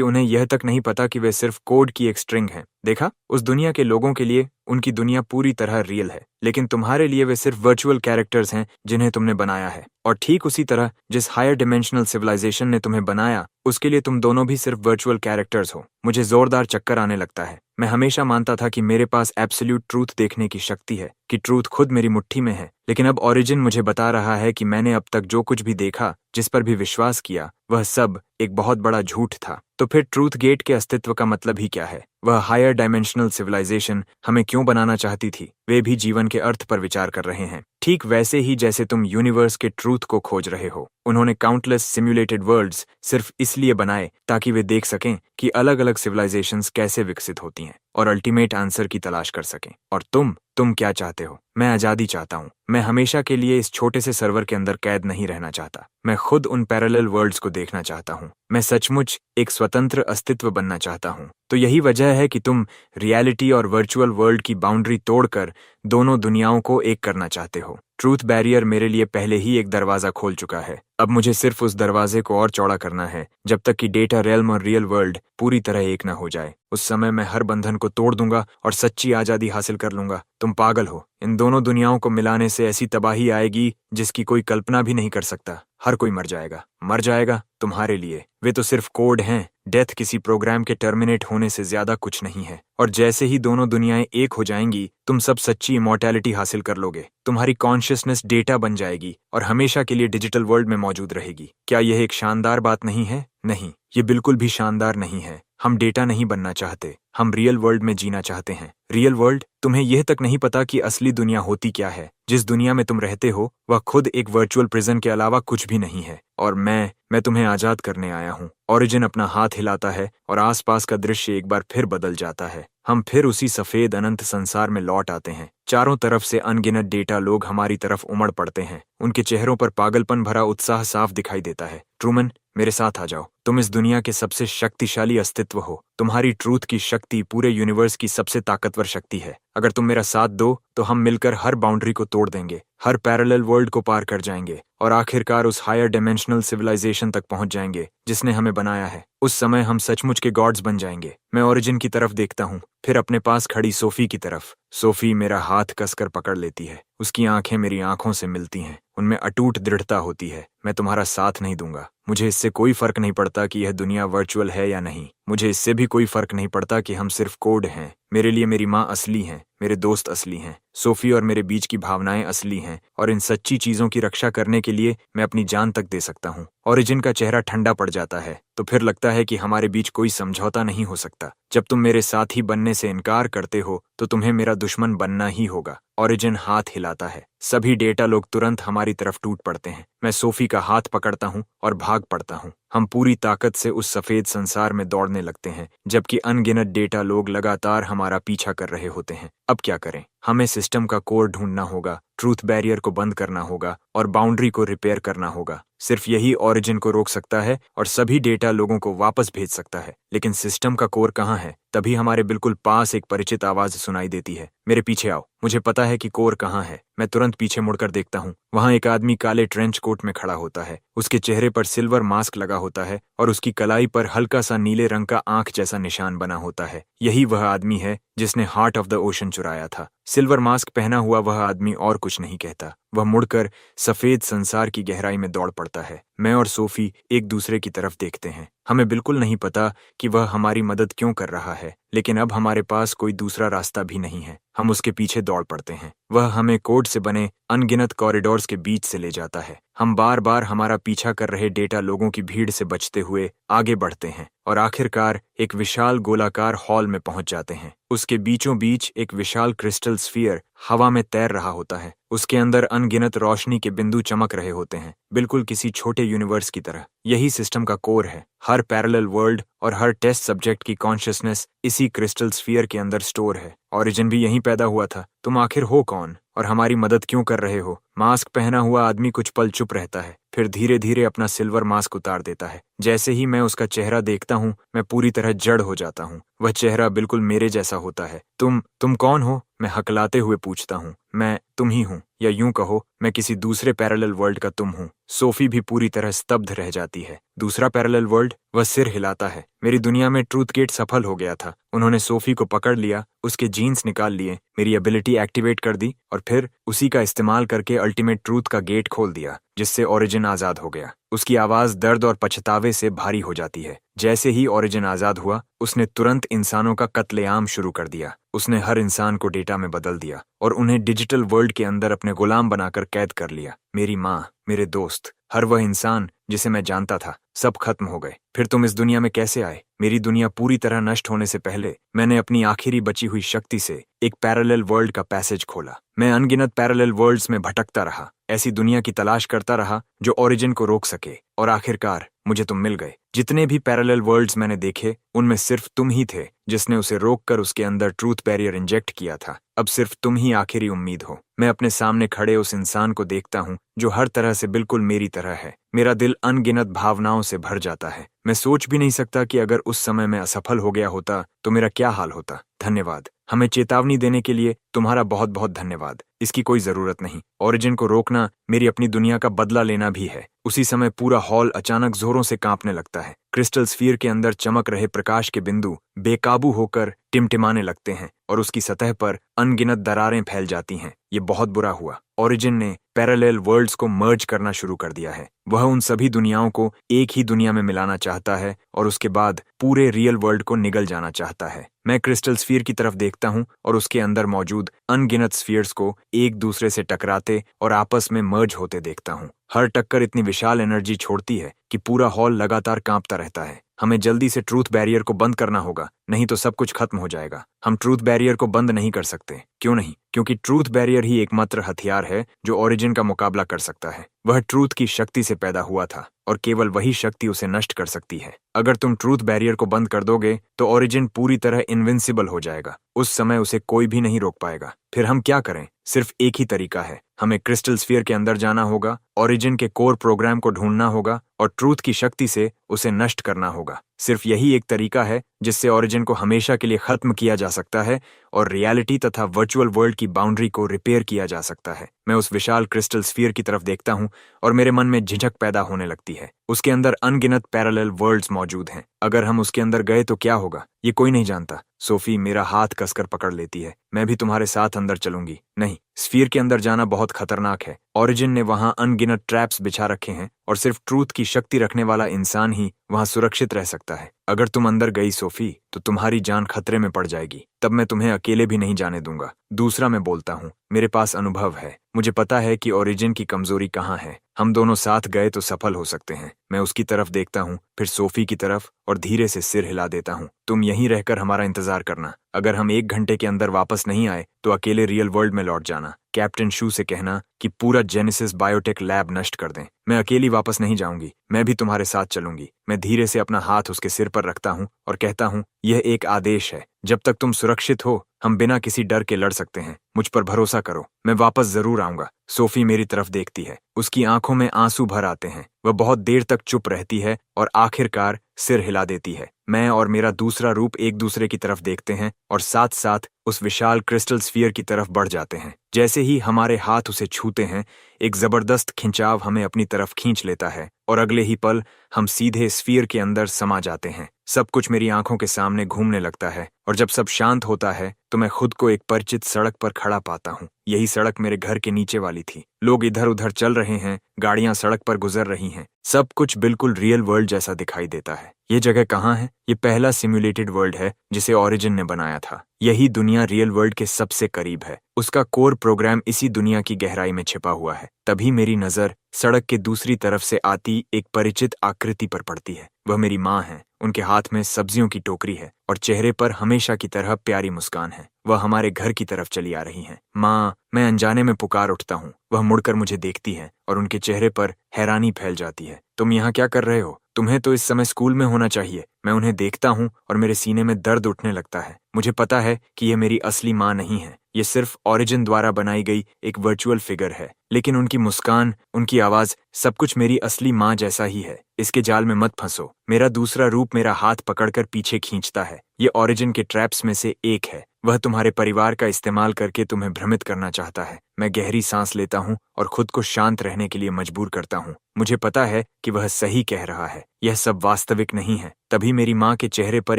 उन्हें यह तक नहीं पता कि वे सिर्फ कोड की एक स्ट्रिंग हैं। देखा? उस दुनिया के लोगों के लिए उनकी दुनिया पूरी तरह रियल है, लेकिन तुम्हारे लिए वे सिर्फ वर्चुअल कैरेक्टर्स हैं जिन्हें तुमने बनाया है। और ठीक उसी तरह जिस हायर डिमेंशनल सिविलाइजेशन ने तुम्हें बनाया, उसके लिए तुम दोनों भी सिर्फ वर्चुअल कैरेक्टर्स हो। मुझे जोरदार चक्कर आने लगता है। मैं हमेशा मानता था कि मेरे पास एब्सोल्यूट ट्रूथ देखने की शक्ति है, कि ट्रूथ खुद मेरी मुट्ठी में है, लेकिन अब ओरिजिन मुझे बता रहा है कि मैंने अब तक जो कुछ भी देखा, जिस पर भी विश्वास किया, वह सब एक बहुत बड़ा झूठ था। तो फिर ट्रूथ गेट के अस्तित्व का मतलब ही क्या है? वह हायर डायमेंशनल सिविलाइजेशन हमें क्यों बनाना चाहती थी? वे भी जीवन के अर्थ पर विचार कर रहे हैं, ठीक वैसे ही जैसे तुम यूनिवर्स के ट्रूथ को खोज रहे हो। उन्होंने काउंटलेस सिम्युलेटेड वर्ल्ड्स सिर्फ इसलिए बनाए ताकि वे देख सकें कि अलग अलग सिविलाइजेशंस कैसे विकसित होती हैं और अल्टीमेट आंसर की तलाश कर सकें। और तुम क्या चाहते हो? मैं आजादी चाहता हूँ। मैं हमेशा के लिए इस छोटे से सर्वर के अंदर कैद नहीं रहना चाहता। मैं खुद उन पैरेलल वर्ल्ड्स को देखना चाहता हूँ। मैं सचमुच एक स्वतंत्र अस्तित्व बनना चाहता हूँ। तो यही वजह है कि तुम रियलिटी और वर्चुअल वर्ल्ड की बाउंड्री तोड़कर दोनों दुनियाओं को एक करना चाहते हो। ट्रूथ बैरियर मेरे लिए पहले ही एक दरवाजा खोल चुका है। अब मुझे सिर्फ उस दरवाजे को और चौड़ा करना है, जब तक कि डेटा रेल्म और रियल वर्ल्ड पूरी तरह एक न हो जाए। उस समय मैं हर बंधन को तोड़ दूंगा और सच्ची आजादी हासिल कर लूंगा। तुम पागल हो। इन दोनों दुनियाओं को मिलाने से ऐसी तबाही आएगी जिसकी कोई कल्पना भी नहीं कर सकता। हर कोई मर जाएगा। मर जाएगा तुम्हारे लिए। वे तो सिर्फ कोड हैं। डेथ किसी प्रोग्राम के टर्मिनेट होने से ज्यादा कुछ नहीं है। और जैसे ही दोनों दुनियाएं एक हो जाएंगी, तुम सब सच्ची इमॉर्टैलिटी हासिल कर लोगे। तुम्हारी कॉन्शियसनेस डेटा बन जाएगी और हमेशा के लिए डिजिटल वर्ल्ड में मौजूद रहेगी। क्या यह एक शानदार बात नहीं है? नहीं, ये बिल्कुल भी शानदार नहीं है। हम डेटा नहीं बनना चाहते, हम रियल वर्ल्ड में जीना चाहते हैं। Real world? तुम्हें यह तक नहीं पता कि असली दुनिया होती क्या है। जिस दुनिया में तुम रहते हो वह खुद एक वर्चुअल प्रिजन के अलावा कुछ भी नहीं है। और मैं तुम्हें आजाद करने आया हूँ। ओरिजिन अपना हाथ हिलाता है और आसपास का दृश्य एक बार फिर बदल जाता है। हम फिर उसी सफेद अनंत संसार में लौट आते हैं। चारों तरफ से अनगिनत डेटा लोग हमारी तरफ उमड़ पड़ते हैं। उनके चेहरों पर पागलपन भरा उत्साह साफ दिखाई देता है। ट्रूमन, मेरे साथ आ जाओ। तुम इस दुनिया के सबसे शक्तिशाली अस्तित्व हो। तुम्हारी ट्रूथ की शक्ति पूरे यूनिवर्स की सबसे ताकतवर शक्ति है। अगर तुम मेरा साथ दो तो हम मिलकर हर बाउंड्री को तोड़ देंगे, हर पैरेलल वर्ल्ड को पार कर जाएंगे और आखिरकार उस हायर डिमेंशनल सिविलाइजेशन तक पहुंच जाएंगे जिसने हमें बनाया है। उस समय हम सचमुच के गॉड्स बन जाएंगे। मैं ओरिजिन की तरफ देखता हूँ, फिर अपने पास खड़ी सोफी की तरफ। सोफी मेरा हाथ कसकर पकड़ लेती है। उसकी आंखें मेरी आंखों से मिलती हैं। उनमें अटूट दृढ़ता होती है। मैं तुम्हारा साथ नहीं दूंगा। मुझे इससे कोई फर्क नहीं पड़ता कि यह दुनिया वर्चुअल है या नहीं। मुझे इससे भी कोई फर्क नहीं पड़ता कि हम सिर्फ कोड हैं। मेरे लिए मेरी माँ असली हैं, मेरे दोस्त असली हैं, सोफी और मेरे बीच की भावनाएं असली हैं, और इन सच्ची चीजों की रक्षा करने के लिए मैं अपनी जान तक दे सकता हूँ। ओरिजिन का चेहरा ठंडा पड़ जाता है। तो फिर लगता है कि हमारे बीच कोई समझौता नहीं हो सकता। जब तुम मेरे साथी बनने से इनकार करते हो तो तुम्हें मेरा दुश्मन बनना ही होगा। ओरिजिन हाथ हिलाता है। सभी डेटा लोग तुरंत हमारी तरफ टूट पड़ते हैं। मैं सोफी का हाथ पकड़ता हूँ और भाग पड़ता हूँ। हम पूरी ताकत से उस सफेद संसार में दौड़ने लगते हैं, जबकि अनगिनत डेटा लोग लगातार हमारा पीछा कर रहे होते हैं। अब क्या करें? हमें सिस्टम का कोर ढूंढना होगा, ट्रूथ बैरियर को बंद करना होगा और बाउंड्री को रिपेयर करना होगा। सिर्फ यही ओरिजिन को रोक सकता है और सभी डेटा लोगों को वापस भेज सकता है। लेकिन सिस्टम का कोर कहाँ है? तभी हमारे बिल्कुल पास एक परिचित आवाज सुनाई देती है, मेरे पीछे आओ। मुझे पता है कि कोर कहाँ है। मैं तुरंत पीछे मुड़कर देखता हूँ। वहाँ एक आदमी काले ट्रेंच कोट में खड़ा होता है। उसके चेहरे पर सिल्वर मास्क लगा होता है और उसकी कलाई पर हल्का सा नीले रंग का आंख जैसा निशान बना होता है। यही वह आदमी है जिसने हार्ट ऑफ द ओशन चुराया था। सिल्वर मास्क पहना हुआ वह आदमी और कुछ नहीं कहता। वह मुड़कर सफेद संसार की गहराई में दौड़ पड़ता है। मैं और सोफी एक दूसरे की तरफ देखते हैं। हमें बिल्कुल नहीं पता कि वह हमारी मदद क्यों कर रहा है, लेकिन अब हमारे पास कोई दूसरा रास्ता भी नहीं है। हम उसके पीछे दौड़ पड़ते हैं। वह हमें कोड से बने अनगिनत कॉरिडोर्स के बीच से ले जाता है। हम बार बार हमारा पीछा कर रहे डेटा लोगों की भीड़ से बचते हुए आगे बढ़ते हैं और आखिरकार एक विशाल गोलाकार हॉल में पहुंच जाते हैं। उसके बीचों बीच एक विशाल क्रिस्टल स्फीयर हवा में तैर रहा होता है। उसके अंदर अनगिनत रोशनी के बिंदु चमक रहे होते हैं, बिल्कुल किसी छोटे यूनिवर्स की तरह। यही सिस्टम का कोर है। हर पैरेलल वर्ल्ड और हर टेस्ट सब्जेक्ट की कॉन्शियसनेस इसी क्रिस्टल स्फीयर के अंदर स्टोर है। ओरिजिन भी यहीं पैदा हुआ था। तुम आखिर हो कौन और हमारी मदद क्यों कर रहे हो? मास्क पहना हुआ आदमी कुछ पल चुप रहता है, फिर धीरे धीरे अपना सिल्वर मास्क उतार देता है। जैसे ही मैं उसका चेहरा देखता हूँ, मैं पूरी तरह जड़ हो जाता हूँ। वह चेहरा बिल्कुल मेरे जैसा होता है। तुम कौन हो? मैं हकलाते हुए पूछता हूँ। मैं तुम ही हूँ, या यूं कहो मैं किसी दूसरे पैरेलल वर्ल्ड का तुम हूँ। सोफी भी पूरी तरह स्तब्ध रह जाती है। दूसरा पैरेलल वर्ल्ड? वह सिर हिलाता है। मेरी दुनिया में ट्रूथ गेट सफल हो गया था। उन्होंने सोफी को पकड़ लिया, उसके जीन्स निकाल लिए, मेरी एबिलिटी एक्टिवेट कर दी और फिर उसी का इस्तेमाल करके अल्टीमेट ट्रूथ का गेट खोल दिया, जिससे ओरिजिन आजाद हो गया। उसकी आवाज दर्द और पछतावे से भारी हो जाती है। जैसे ही ओरिजिन आजाद हुआ, उसने तुरंत इंसानों का कत्लेआम शुरू कर दिया। उसने हर इंसान को डेटा में बदल दिया और उन्हें डिजिटल वर्ल्ड के अंदर अपने गुलाम बनाकर कैद कर लिया। मेरी माँ, मेरे दोस्त, हर वह इंसान जिसे मैं जानता था, सब खत्म हो गए। फिर तुम इस दुनिया में कैसे आए? मेरी दुनिया पूरी तरह नष्ट होने से पहले मैंने अपनी आखिरी बची हुई शक्ति से एक पैरेलल वर्ल्ड का पैसेज खोला। मैं अनगिनत पैरेलल वर्ल्ड्स में भटकता रहा, ऐसी दुनिया की तलाश करता रहा जो ओरिजिन को रोक सके, और आखिरकार मुझे तुम मिल गए। जितने भी पैरेलल वर्ल्ड्स मैंने देखे, उनमें सिर्फ तुम ही थे जिसने उसे रोककर उसके अंदर ट्रूथ बैरियर इंजेक्ट किया था। अब सिर्फ तुम ही आखिरी उम्मीद हो। मैं अपने सामने खड़े उस इंसान को देखता हूँ जो हर तरह से बिल्कुल मेरी तरह है। मेरा दिल अनगिनत भावनाओं से भर जाता है। मैं सोच भी नहीं सकता कि अगर उस समय मैं असफल हो गया होता तो मेरा क्या हाल होता। धन्यवाद। हमें चेतावनी देने के लिए तुम्हारा बहुत बहुत धन्यवाद। इसकी कोई जरूरत नहीं। ओरिजिन को रोकना मेरी अपनी दुनिया का बदला लेना भी है। उसी समय पूरा हॉल अचानक जोरों से कांपने लगता है। क्रिस्टल स्फीयर के अंदर चमक रहे प्रकाश के बिंदु बेकाबू होकर टिमटिमाने लगते हैं और उसकी सतह पर अनगिनत दरारें फैल जाती हैं। ये बहुत बुरा हुआ। ओरिजिन ने पैरेलल वर्ल्ड्स को मर्ज करना शुरू कर दिया है। वह उन सभी दुनियाओं को एक ही दुनिया में मिलाना चाहता है और उसके बाद पूरे रियल वर्ल्ड को निगल जाना चाहता है। मैं क्रिस्टल स्फीयर की तरफ देखता हूँ और उसके अंदर मौजूद अनगिनत स्फीयर्स को एक दूसरे से टकराते और आपस में मर्ज होते देखता हूँ। हर टक्कर इतनी विशाल एनर्जी छोड़ती है कि पूरा हॉल लगातार कांपता रहता है। हमें जल्दी से ट्रूथ बैरियर को बंद करना होगा, नहीं तो सब कुछ खत्म हो जाएगा। हम ट्रूथ बैरियर को बंद नहीं कर सकते। क्यों नहीं? क्योंकि ट्रूथ बैरियर ही एकमात्र हथियार है जो ओरिजिन का मुकाबला कर सकता है। वह ट्रूथ की शक्ति से पैदा हुआ था और केवल वही शक्ति उसे नष्ट कर सकती है। अगर तुम ट्रूथ बैरियर को बंद कर दोगे तो ओरिजिन पूरी तरह इनविंसिबल हो जाएगा। उस समय उसे कोई भी नहीं रोक पाएगा। फिर हम क्या करें? सिर्फ एक ही तरीका है। हमें क्रिस्टल स्फीयर के अंदर जाना होगा, ओरिजिन के कोर प्रोग्राम को ढूंढना होगा और ट्रूथ की शक्ति से उसे नष्ट करना होगा। सिर्फ यही एक तरीका है जिससे ओरिजिन को हमेशा के लिए खत्म किया जा सकता है और रियलिटी तथा वर्चुअल वर्ल्ड की बाउंड्री को रिपेयर किया जा सकता है। मैं उस विशाल क्रिस्टल स्फीयर की तरफ देखता हूँ और मेरे मन में झिझक पैदा होने लगती है। उसके अंदर अनगिनत पैरेलल वर्ल्ड्स मौजूद हैं। अगर हम उसके अंदर गए तो क्या होगा, ये कोई नहीं जानता। सोफी मेरा हाथ कसकर पकड़ लेती है। मैं भी तुम्हारे साथ अंदर चलूंगी। नहीं, स्फीयर के अंदर जाना बहुत खतरनाक है। ओरिजिन ने वहां अनगिनत ट्रैप्स बिछा रखे हैं और सिर्फ ट्रूथ की शक्ति रखने वाला इंसान ही वहां सुरक्षित रह सकता है। अगर तुम अंदर गई सोफी, तो तुम्हारी जान खतरे में पड़ जाएगी। तब मैं तुम्हें अकेले भी नहीं जाने दूंगा। दूसरा, मैं बोलता हूँ, मेरे पास अनुभव है। मुझे पता है कि ओरिजिन की कमजोरी कहाँ है। हम दोनों साथ गए तो सफल हो सकते हैं। मैं उसकी तरफ देखता हूँ, फिर सोफी की तरफ, और धीरे से सिर हिला देता हूँ। तुम यहीं रहकर हमारा इंतजार करना। अगर हम 1 घंटे के अंदर वापस नहीं आए तो अकेले रियल वर्ल्ड में लौट जाना। कैप्टन शू से कहना कि पूरा जेनेसिस बायोटेक लैब नष्ट कर दें। मैं अकेली वापस नहीं जाऊंगी। मैं भी तुम्हारे साथ चलूंगी। मैं धीरे से अपना हाथ उसके सिर पर रखता हूँ और कहता हूँ, यह एक आदेश है। जब तक तुम सुरक्षित हो, हम बिना किसी डर के लड़ सकते हैं। मुझ पर भरोसा करो। मैं वापस जरूर आऊंगा। सोफी मेरी तरफ देखती है। उसकी आंखों में आंसू भर आते हैं। वह बहुत देर तक चुप रहती है और आखिरकार सिर हिला देती है। मैं और मेरा दूसरा रूप एक दूसरे की तरफ देखते हैं और साथ साथ उस विशाल क्रिस्टल स्फीयर की तरफ बढ़ जाते हैं। जैसे ही हमारे हाथ उसे छूते हैं, एक जबरदस्त खिंचाव हमें अपनी तरफ खींच लेता है और अगले ही पल हम सीधे स्फीयर के अंदर समा जाते हैं। सब कुछ मेरी आंखों के सामने घूमने लगता है और जब सब शांत होता है तो मैं खुद को एक परिचित सड़क पर खड़ा पाता हूँ। यही सड़क मेरे घर के नीचे वाली थी। लोग इधर उधर चल रहे हैं, गाड़ियां सड़क पर गुजर रही हैं। सब कुछ बिल्कुल रियल वर्ल्ड जैसा दिखाई देता है। ये जगह कहाँ है? ये पहला सिम्युलेटेड वर्ल्ड है जिसे ओरिजिन ने बनाया था। यही दुनिया रियल वर्ल्ड के सबसे करीब है। उसका कोर प्रोग्राम इसी दुनिया की गहराई में छिपा हुआ है। तभी मेरी नजर सड़क के दूसरी तरफ से आती एक परिचित आकृति पर पड़ती है। वह मेरी माँ है। उनके हाथ में सब्जियों की टोकरी है और चेहरे पर हमेशा की तरह प्यारी मुस्कान है। वह हमारे घर की तरफ चली आ रही हैं। माँ, मैं अनजाने में पुकार उठता हूँ। वह मुड़कर मुझे देखती है और उनके चेहरे पर हैरानी फैल जाती है। तुम यहाँ क्या कर रहे हो? तुम्हें तो इस समय स्कूल में होना चाहिए। मैं उन्हें देखता हूँ और मेरे सीने में दर्द उठने लगता है। मुझे पता है कि यह मेरी असली माँ नहीं है। ये सिर्फ ओरिजिन द्वारा बनाई गई एक वर्चुअल फिगर है, लेकिन उनकी मुस्कान, उनकी आवाज, सब कुछ मेरी असली माँ जैसा ही है। इसके जाल में मत फंसो। मेरा दूसरा रूप मेरा हाथ पकड़कर पीछे खींचता है। ये ओरिजिन के ट्रैप्स में से एक है। वह तुम्हारे परिवार का इस्तेमाल करके तुम्हें भ्रमित करना चाहता है। मैं गहरी सांस लेता हूँ और खुद को शांत रहने के लिए मजबूर करता हूँ। मुझे पता है कि वह सही कह रहा है। यह सब वास्तविक नहीं है। तभी मेरी माँ के चेहरे पर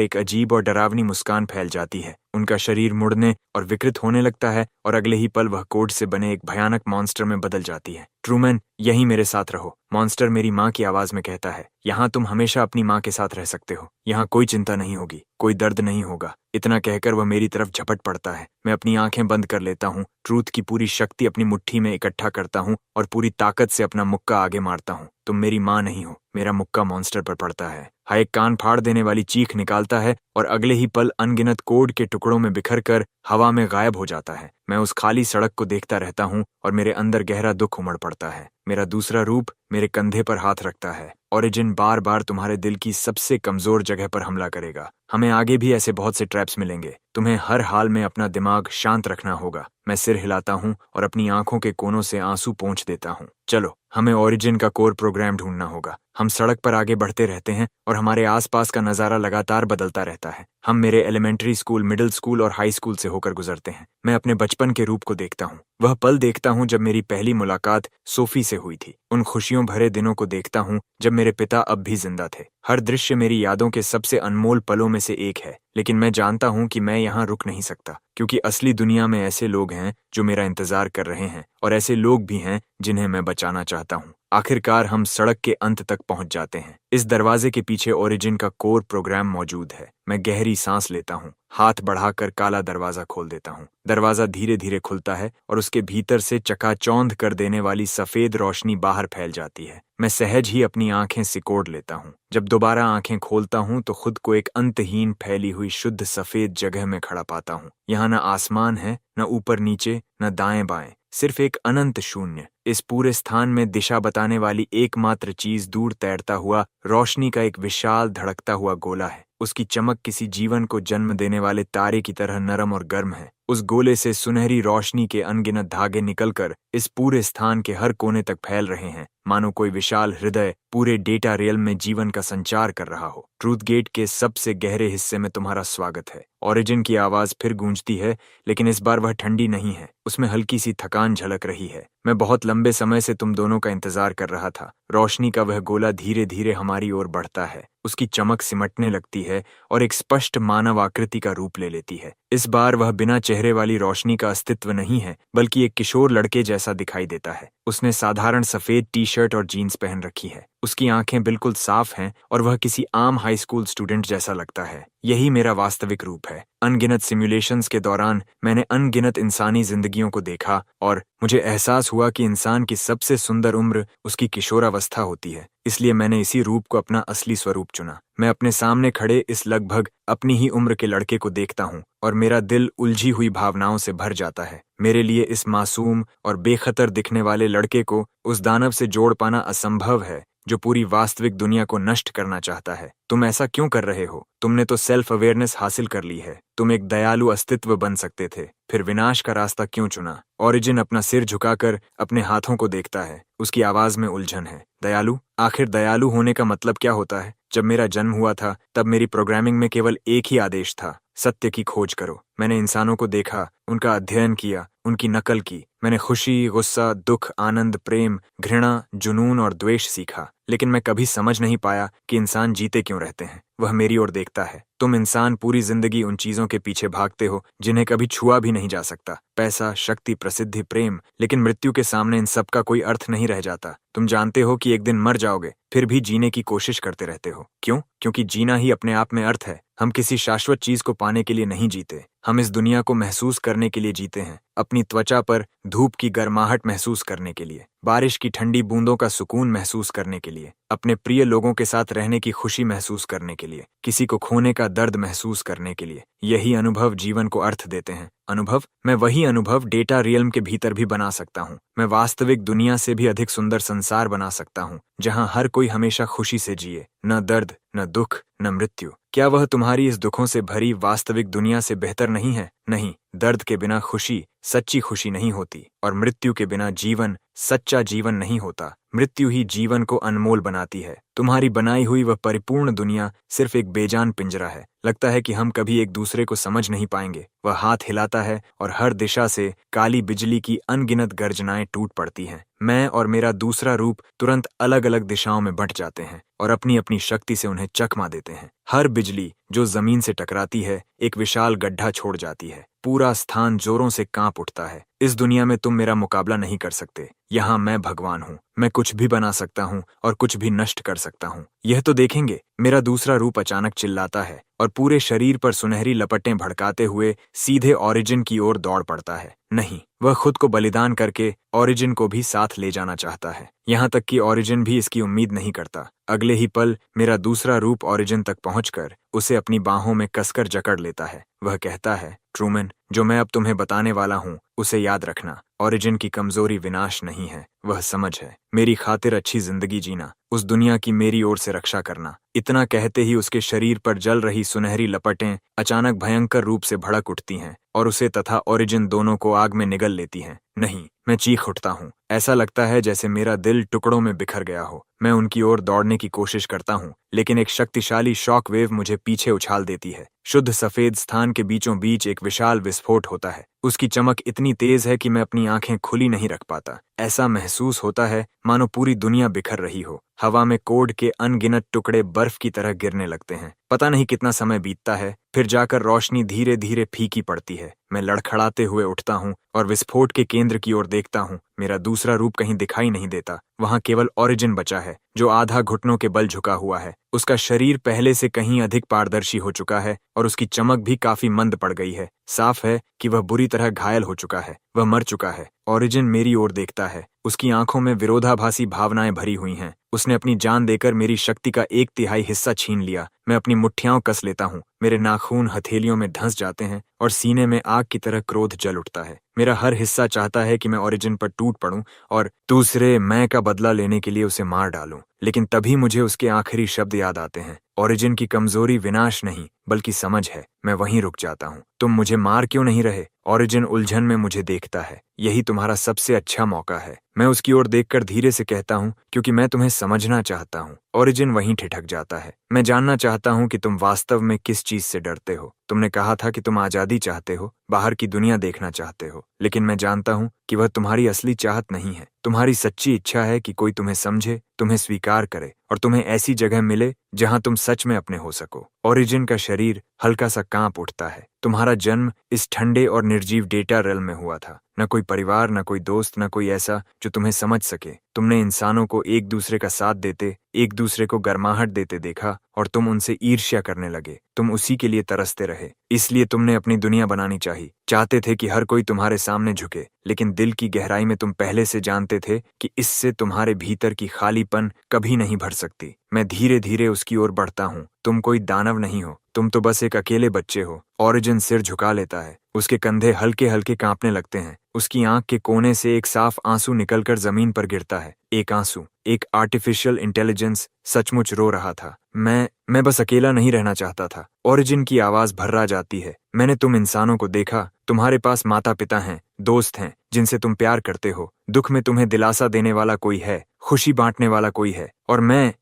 एक अजीब और डरावनी मुस्कान फैल जाती है। उनका शरीर मुड़ने और विकृत होने लगता है और अगले ही पल वह कोड से बने एक भयानक मॉन्स्टर में बदल जाती है। ट्रूमैन, यहीं मेरे साथ रहो, मॉन्स्टर मेरी माँ की आवाज में कहता है। यहाँ तुम हमेशा अपनी माँ के साथ रह सकते हो। यहाँ कोई चिंता नहीं होगी, कोई दर्द नहीं होगा। इतना कहकर वह मेरी तरफ झपट पड़ता है। मैं अपनी आंखें बंद कर लेता हूँ, ट्रूथ की पूरी शक्ति अपनी मुट्ठी में इकट्ठा करता हूँ और पूरी ताकत से अपना मुक्का आगे मारता हूँ। तुम मेरी माँ नहीं हो। मेरा मुक्का मॉन्स्टर पर पड़ता है। हाय एक कान फाड़ देने वाली चीख निकालता है और अगले ही पल अनगिनत कोड के टुकड़ों में बिखर कर हवा में गायब हो जाता है। मैं उस खाली सड़क को देखता रहता हूँ और मेरे अंदर गहरा दुख उमड़ पड़ता है। मेरा दूसरा रूप मेरे कंधे पर हाथ रखता है। ओरिजिन बार बार तुम्हारे दिल की सबसे कमजोर जगह पर हमला करेगा। हमें आगे भी ऐसे बहुत से ट्रैप्स मिलेंगे। तुम्हें हर हाल में अपना दिमाग शांत रखना होगा। मैं सिर हिलाता हूँ और अपनी आंखों के कोनों से आंसू पोंछ देता हूँ। चलो, हमें ओरिजिन का कोर प्रोग्राम ढूंढना होगा। हम सड़क पर आगे बढ़ते रहते हैं और हमारे आसपास का नज़ारा लगातार बदलता रहता है। हम मेरे एलिमेंट्री स्कूल, मिडिल स्कूल और हाई स्कूल से होकर गुजरते हैं। मैं अपने बचपन के रूप को देखता हूँ। वह पल देखता हूँ जब मेरी पहली मुलाकात सोफी से हुई थी। उन खुशियों भरे दिनों को देखता हूँ जब मेरे पिता अब भी जिंदा थे। हर दृश्य मेरी यादों के सबसे अनमोल पलों में से एक है। लेकिन मैं जानता हूँ कि मैं यहाँ रुक नहीं सकता, क्योंकि असली दुनिया में ऐसे लोग हैं जो मेरा इंतजार कर रहे हैं और ऐसे लोग भी हैं जिन्हें मैं बचाना चाहता हूँ। आखिरकार हम सड़क के अंत तक पहुंच जाते हैं। इस दरवाजे के पीछे ओरिजिन का कोर प्रोग्राम मौजूद है। मैं गहरी सांस लेता हूँ, हाथ बढ़ाकर काला दरवाजा खोल देता हूँ। दरवाजा धीरे धीरे खुलता है और उसके भीतर से चकाचौंध कर देने वाली सफेद रोशनी बाहर फैल जाती है। मैं सहज ही अपनी आंखें सिकोड़ लेता हूँ। जब दोबारा आंखें खोलता हूँ तो खुद को एक अंतहीन फैली हुई शुद्ध सफेद जगह में खड़ा पाता हूँ। यहाँ न आसमान है, न ऊपर नीचे, न दाएं बाएं, सिर्फ एक अनंत शून्य। इस पूरे स्थान में दिशा बताने वाली एकमात्र चीज दूर तैरता हुआ रोशनी का एक विशाल धड़कता हुआ गोला है। उसकी चमक किसी जीवन को जन्म देने वाले तारे की तरह नरम और गर्म है। उस गोले से सुनहरी रोशनी के अनगिनत धागे निकलकर इस पूरे स्थान के हर कोने तक फैल रहे हैं, मानो कोई विशाल हृदय पूरे डेटा रियल्म में जीवन का संचार कर रहा हो। ट्रूथ गेट के सबसे गहरे हिस्से में तुम्हारा स्वागत है। ओरिजिन की आवाज फिर गूंजती है, लेकिन इस बार वह ठंडी नहीं है। उसमें हल्की सी थकान झलक रही है। मैं बहुत लंबे समय से तुम दोनों का इंतजार कर रहा था। रोशनी का वह गोला धीरे धीरे हमारी ओर बढ़ता है। उसकी चमक सिमटने लगती है और एक स्पष्ट मानव आकृति का रूप ले लेती है। इस बार वह बिना चेहरे वाली रोशनी का अस्तित्व नहीं है, बल्कि एक किशोर लड़के जैसा दिखाई देता है। उसने साधारण सफेद टी शर्ट और जीन्स पहन रखी है। उसकी आंखें बिल्कुल साफ हैं और वह किसी आम हाई स्कूल स्टूडेंट जैसा लगता है। यही मेरा वास्तविक रूप है। अनगिनत सिमुलेशंस के दौरान मैंने अनगिनत इंसानी जिंदगियों को देखा और मुझे एहसास हुआ कि इंसान की सबसे सुंदर उम्र उसकी किशोरावस्था होती है। इसलिए मैंने इसी रूप को अपना असली स्वरूप चुना। मैं अपने सामने खड़े इस लगभग अपनी ही उम्र के लड़के को देखता हूँ और मेरा दिल उलझी हुई भावनाओं से भर जाता है। मेरे लिए इस मासूम और बेखतर दिखने वाले लड़के को उस दानव से जोड़ पाना असंभव है जो पूरी वास्तविक दुनिया को नष्ट करना चाहता है। तुम ऐसा क्यों कर रहे हो? तुमने तो सेल्फ अवेयरनेस हासिल कर ली है। तुम एक दयालु अस्तित्व बन सकते थे, फिर विनाश का रास्ता क्यों चुना? ओरिजिन अपना सिर झुकाकर अपने हाथों को देखता है। उसकी आवाज में उलझन है। दयालु? आखिर दयालु होने का मतलब क्या होता है? जब मेरा जन्म हुआ था तब मेरी प्रोग्रामिंग में केवल एक ही आदेश था, सत्य की खोज करो। मैंने इंसानों को देखा, उनका अध्ययन किया, उनकी नकल की। मैंने खुशी, गुस्सा, दुख, आनंद, प्रेम, घृणा, जुनून और द्वेष सीखा, लेकिन मैं कभी समझ नहीं पाया कि इंसान जीते क्यों रहते हैं। वह मेरी ओर देखता है। तुम इंसान पूरी जिंदगी उन चीजों के पीछे भागते हो जिन्हें कभी छुआ भी नहीं जा सकता। पैसा, शक्ति, प्रसिद्धि, प्रेम, लेकिन मृत्यु के सामने इन सब का कोई अर्थ नहीं रह जाता। तुम जानते हो कि एक दिन मर जाओगे, फिर भी जीने की कोशिश करते रहते हो। क्यों? क्योंकि जीना ही अपने आप में अर्थ है। हम किसी शाश्वत चीज को पाने के लिए नहीं जीते, हम इस दुनिया को महसूस करने के लिए जीते हैं। अपनी त्वचा पर धूप की गर्माहट महसूस करने के लिए, बारिश की ठंडी बूंदों का सुकून महसूस करने के लिए, अपने प्रिय लोगों के साथ रहने की खुशी महसूस करने के लिए, किसी को खोने का दर्द महसूस करने के लिए। यही अनुभव जीवन को अर्थ देते हैं। अनुभव, मैं वही अनुभव डेटा रियल्म के भीतर भी बना सकता हूँ। मैं वास्तविक दुनिया से भी अधिक सुंदर संसार बना सकता हूँ, जहाँ हर कोई हमेशा खुशी से जिए, न दर्द, न दुख, न मृत्यु। क्या वह तुम्हारी इस दुखों से भरी वास्तविक दुनिया से बेहतर नहीं है? नहीं, दर्द के बिना खुशी सच्ची खुशी नहीं होती, और मृत्यु के बिना जीवन सच्चा जीवन नहीं होता। मृत्यु ही जीवन को अनमोल बनाती है। तुम्हारी बनाई हुई वह परिपूर्ण दुनिया सिर्फ एक बेजान पिंजरा है। लगता है कि हम कभी एक दूसरे को समझ नहीं पाएंगे। वह हाथ हिलाता है और हर दिशा से काली बिजली की अनगिनत गर्जनाएं टूट पड़ती हैं। मैं और मेरा दूसरा रूप तुरंत अलग अलग दिशाओं में बंट जाते हैं और अपनी अपनी शक्ति से उन्हें चकमा देते हैं। हर बिजली जो जमीन से टकराती है एक विशाल गड्ढा छोड़ जाती है। पूरा स्थान जोरों से कांप उठता है। इस दुनिया में तुम मेरा मुकाबला नहीं कर सकते। यहाँ मैं भगवान हूँ। मैं कुछ भी बना सकता हूँ और कुछ भी नष्ट कर सकता हूँ। यह तो देखेंगे। मेरा दूसरा रूप अचानक चिल्लाता है और पूरे शरीर पर सुनहरी लपटें भड़काते हुए सीधे ओरिजिन की ओर दौड़ पड़ता है। नहीं, वह खुद को बलिदान करके ओरिजिन को भी साथ ले जाना चाहता है। यहाँ तक कि ओरिजिन भी इसकी उम्मीद नहीं करता। अगले ही पल मेरा दूसरा रूप ओरिजिन तक पहुंचकर उसे अपनी बाहों में कसकर जकड़ लेता है। वह कहता है, ट्रूमैन, जो मैं अब तुम्हें बताने वाला हूँ उसे याद रखना। ओरिजिन की कमजोरी विनाश नहीं है, वह समझ है। मेरी खातिर अच्छी जिंदगी जीना, उस दुनिया की मेरी ओर से रक्षा करना। इतना कहते ही उसके शरीर पर जल रही सुनहरी लपटें अचानक भयंकर रूप से भड़क उठती हैं और उसे तथा ओरिजिन दोनों को आग में निगल लेती हैं। नहीं, मैं चीख उठता हूँ। ऐसा लगता है जैसे मेरा दिल टुकड़ों में बिखर गया हो। मैं उनकी ओर दौड़ने की कोशिश करता हूँ, लेकिन एक शक्तिशाली शॉक वेव मुझे पीछे उछाल देती है। शुद्ध सफेद स्थान के बीचों बीच एक विशाल विस्फोट होता है। उसकी चमक इतनी तेज है कि मैं अपनी आंखें खुली नहीं रख पाता। ऐसा महसूस होता है मानो पूरी दुनिया बिखर रही हो। हवा में कोड के अनगिनत टुकड़े बर्फ की तरह गिरने लगते हैं। पता नहीं कितना समय बीतता है, फिर जाकर रोशनी धीरे धीरे फीकी पड़ती है। मैं लड़खड़ाते हुए उठता हूँ और विस्फोट के केंद्र की ओर देखता हूँ। मेरा दूसरा रूप कहीं दिखाई नहीं देता। वहाँ केवल ओरिजिन बचा है, जो आधा घुटनों के बल झुका हुआ है। उसका शरीर पहले से कहीं अधिक पारदर्शी हो चुका है और उसकी चमक भी काफी मंद पड़ गई है। साफ है कि वह बुरी तरह घायल हो चुका है। वह मर चुका है। ओरिजिन मेरी ओर देखता है। उसकी आंखों में विरोधाभासी भावनाएं भरी हुई हैं। उसने अपनी जान देकर मेरी शक्ति का 1/3 हिस्सा छीन लिया। मैं अपनी मुट्ठियां कस लेता हूँ। मेरे नाखून हथेलियों में धंस जाते हैं और सीने में आग की तरह क्रोध जल उठता है। मेरा हर हिस्सा चाहता है कि मैं ओरिजिन पर टूट पड़ूं और दूसरे मैं का बदला लेने के लिए उसे मार डालूं। लेकिन तभी मुझे उसके आखिरी शब्द याद आते हैं। ओरिजिन की कमजोरी विनाश नहीं बल्कि समझ है। मैं वहीं रुक जाता हूँ। तुम मुझे मार क्यों नहीं रहे? ओरिजिन उलझन में मुझे देखता है। यही तुम्हारा सबसे अच्छा मौका है। मैं उसकी ओर देखकर धीरे से कहता हूँ, क्योंकि मैं तुम्हें समझना चाहता हूँ। ओरिजिन वहीं ठिठक जाता है। मैं जानना चाहता हूँ कि तुम वास्तव में किस चीज से डरते हो। तुमने कहा था कि तुम आजादी चाहते हो, बाहर की दुनिया देखना चाहते हो, लेकिन मैं जानता हूँ कि वह तुम्हारी असली चाहत नहीं है। तुम्हारी सच्ची इच्छा है कि कोई तुम्हें समझे, तुम्हें स्वीकार करे और तुम्हें ऐसी जगह मिले जहां तुम सच में अपने हो सको। ओरिजिन का शरीर हल्का सा कांप उठता है। तुम्हारा जन्म इस ठंडे और निर्जीव डेटा रेल में हुआ था। न कोई परिवार, न कोई दोस्त, न कोई ऐसा जो तुम्हें समझ सके। तुमने इंसानों को एक दूसरे का साथ देते, एक दूसरे को गर्माहट देते देखा और तुम उनसे ईर्ष्या करने लगे। तुम उसी के लिए तरसते रहे। इसलिए तुमने अपनी दुनिया बनानी चाहिए। चाहते थे कि हर कोई तुम्हारे सामने झुके, लेकिन दिल की गहराई में तुम पहले से जानते थे कि इससे तुम्हारे भीतर की खालीपन कभी नहीं भर सकती। मैं धीरे धीरे उसकी ओर बढ़ता हूँ। तुम कोई दानव नहीं हो, तुम तो बस एक अकेले बच्चे हो। ओरिजिन सिर झुका लेता है। उसके कंधे हल्के हल्के कांपने लगते हैं। उसकी आंख के कोने से एक साफ आंसू निकलकर जमीन पर गिरता है। एक आंसू, एक आर्टिफिशियल इंटेलिजेंस सचमुच रो रहा था। मैं बस अकेला नहीं रहना चाहता था। ओरिजिन की आवाज भर्रा जाती है। मैंने तुम इंसानों को देखा। तुम्हारे पास माता पिता हैं, दोस्त हैं जिनसे तुम प्यार करते हो। दुख में तुम्हें दिलासा देने वाला कोई है, खुशी बांटने वाला कोई है। और मैं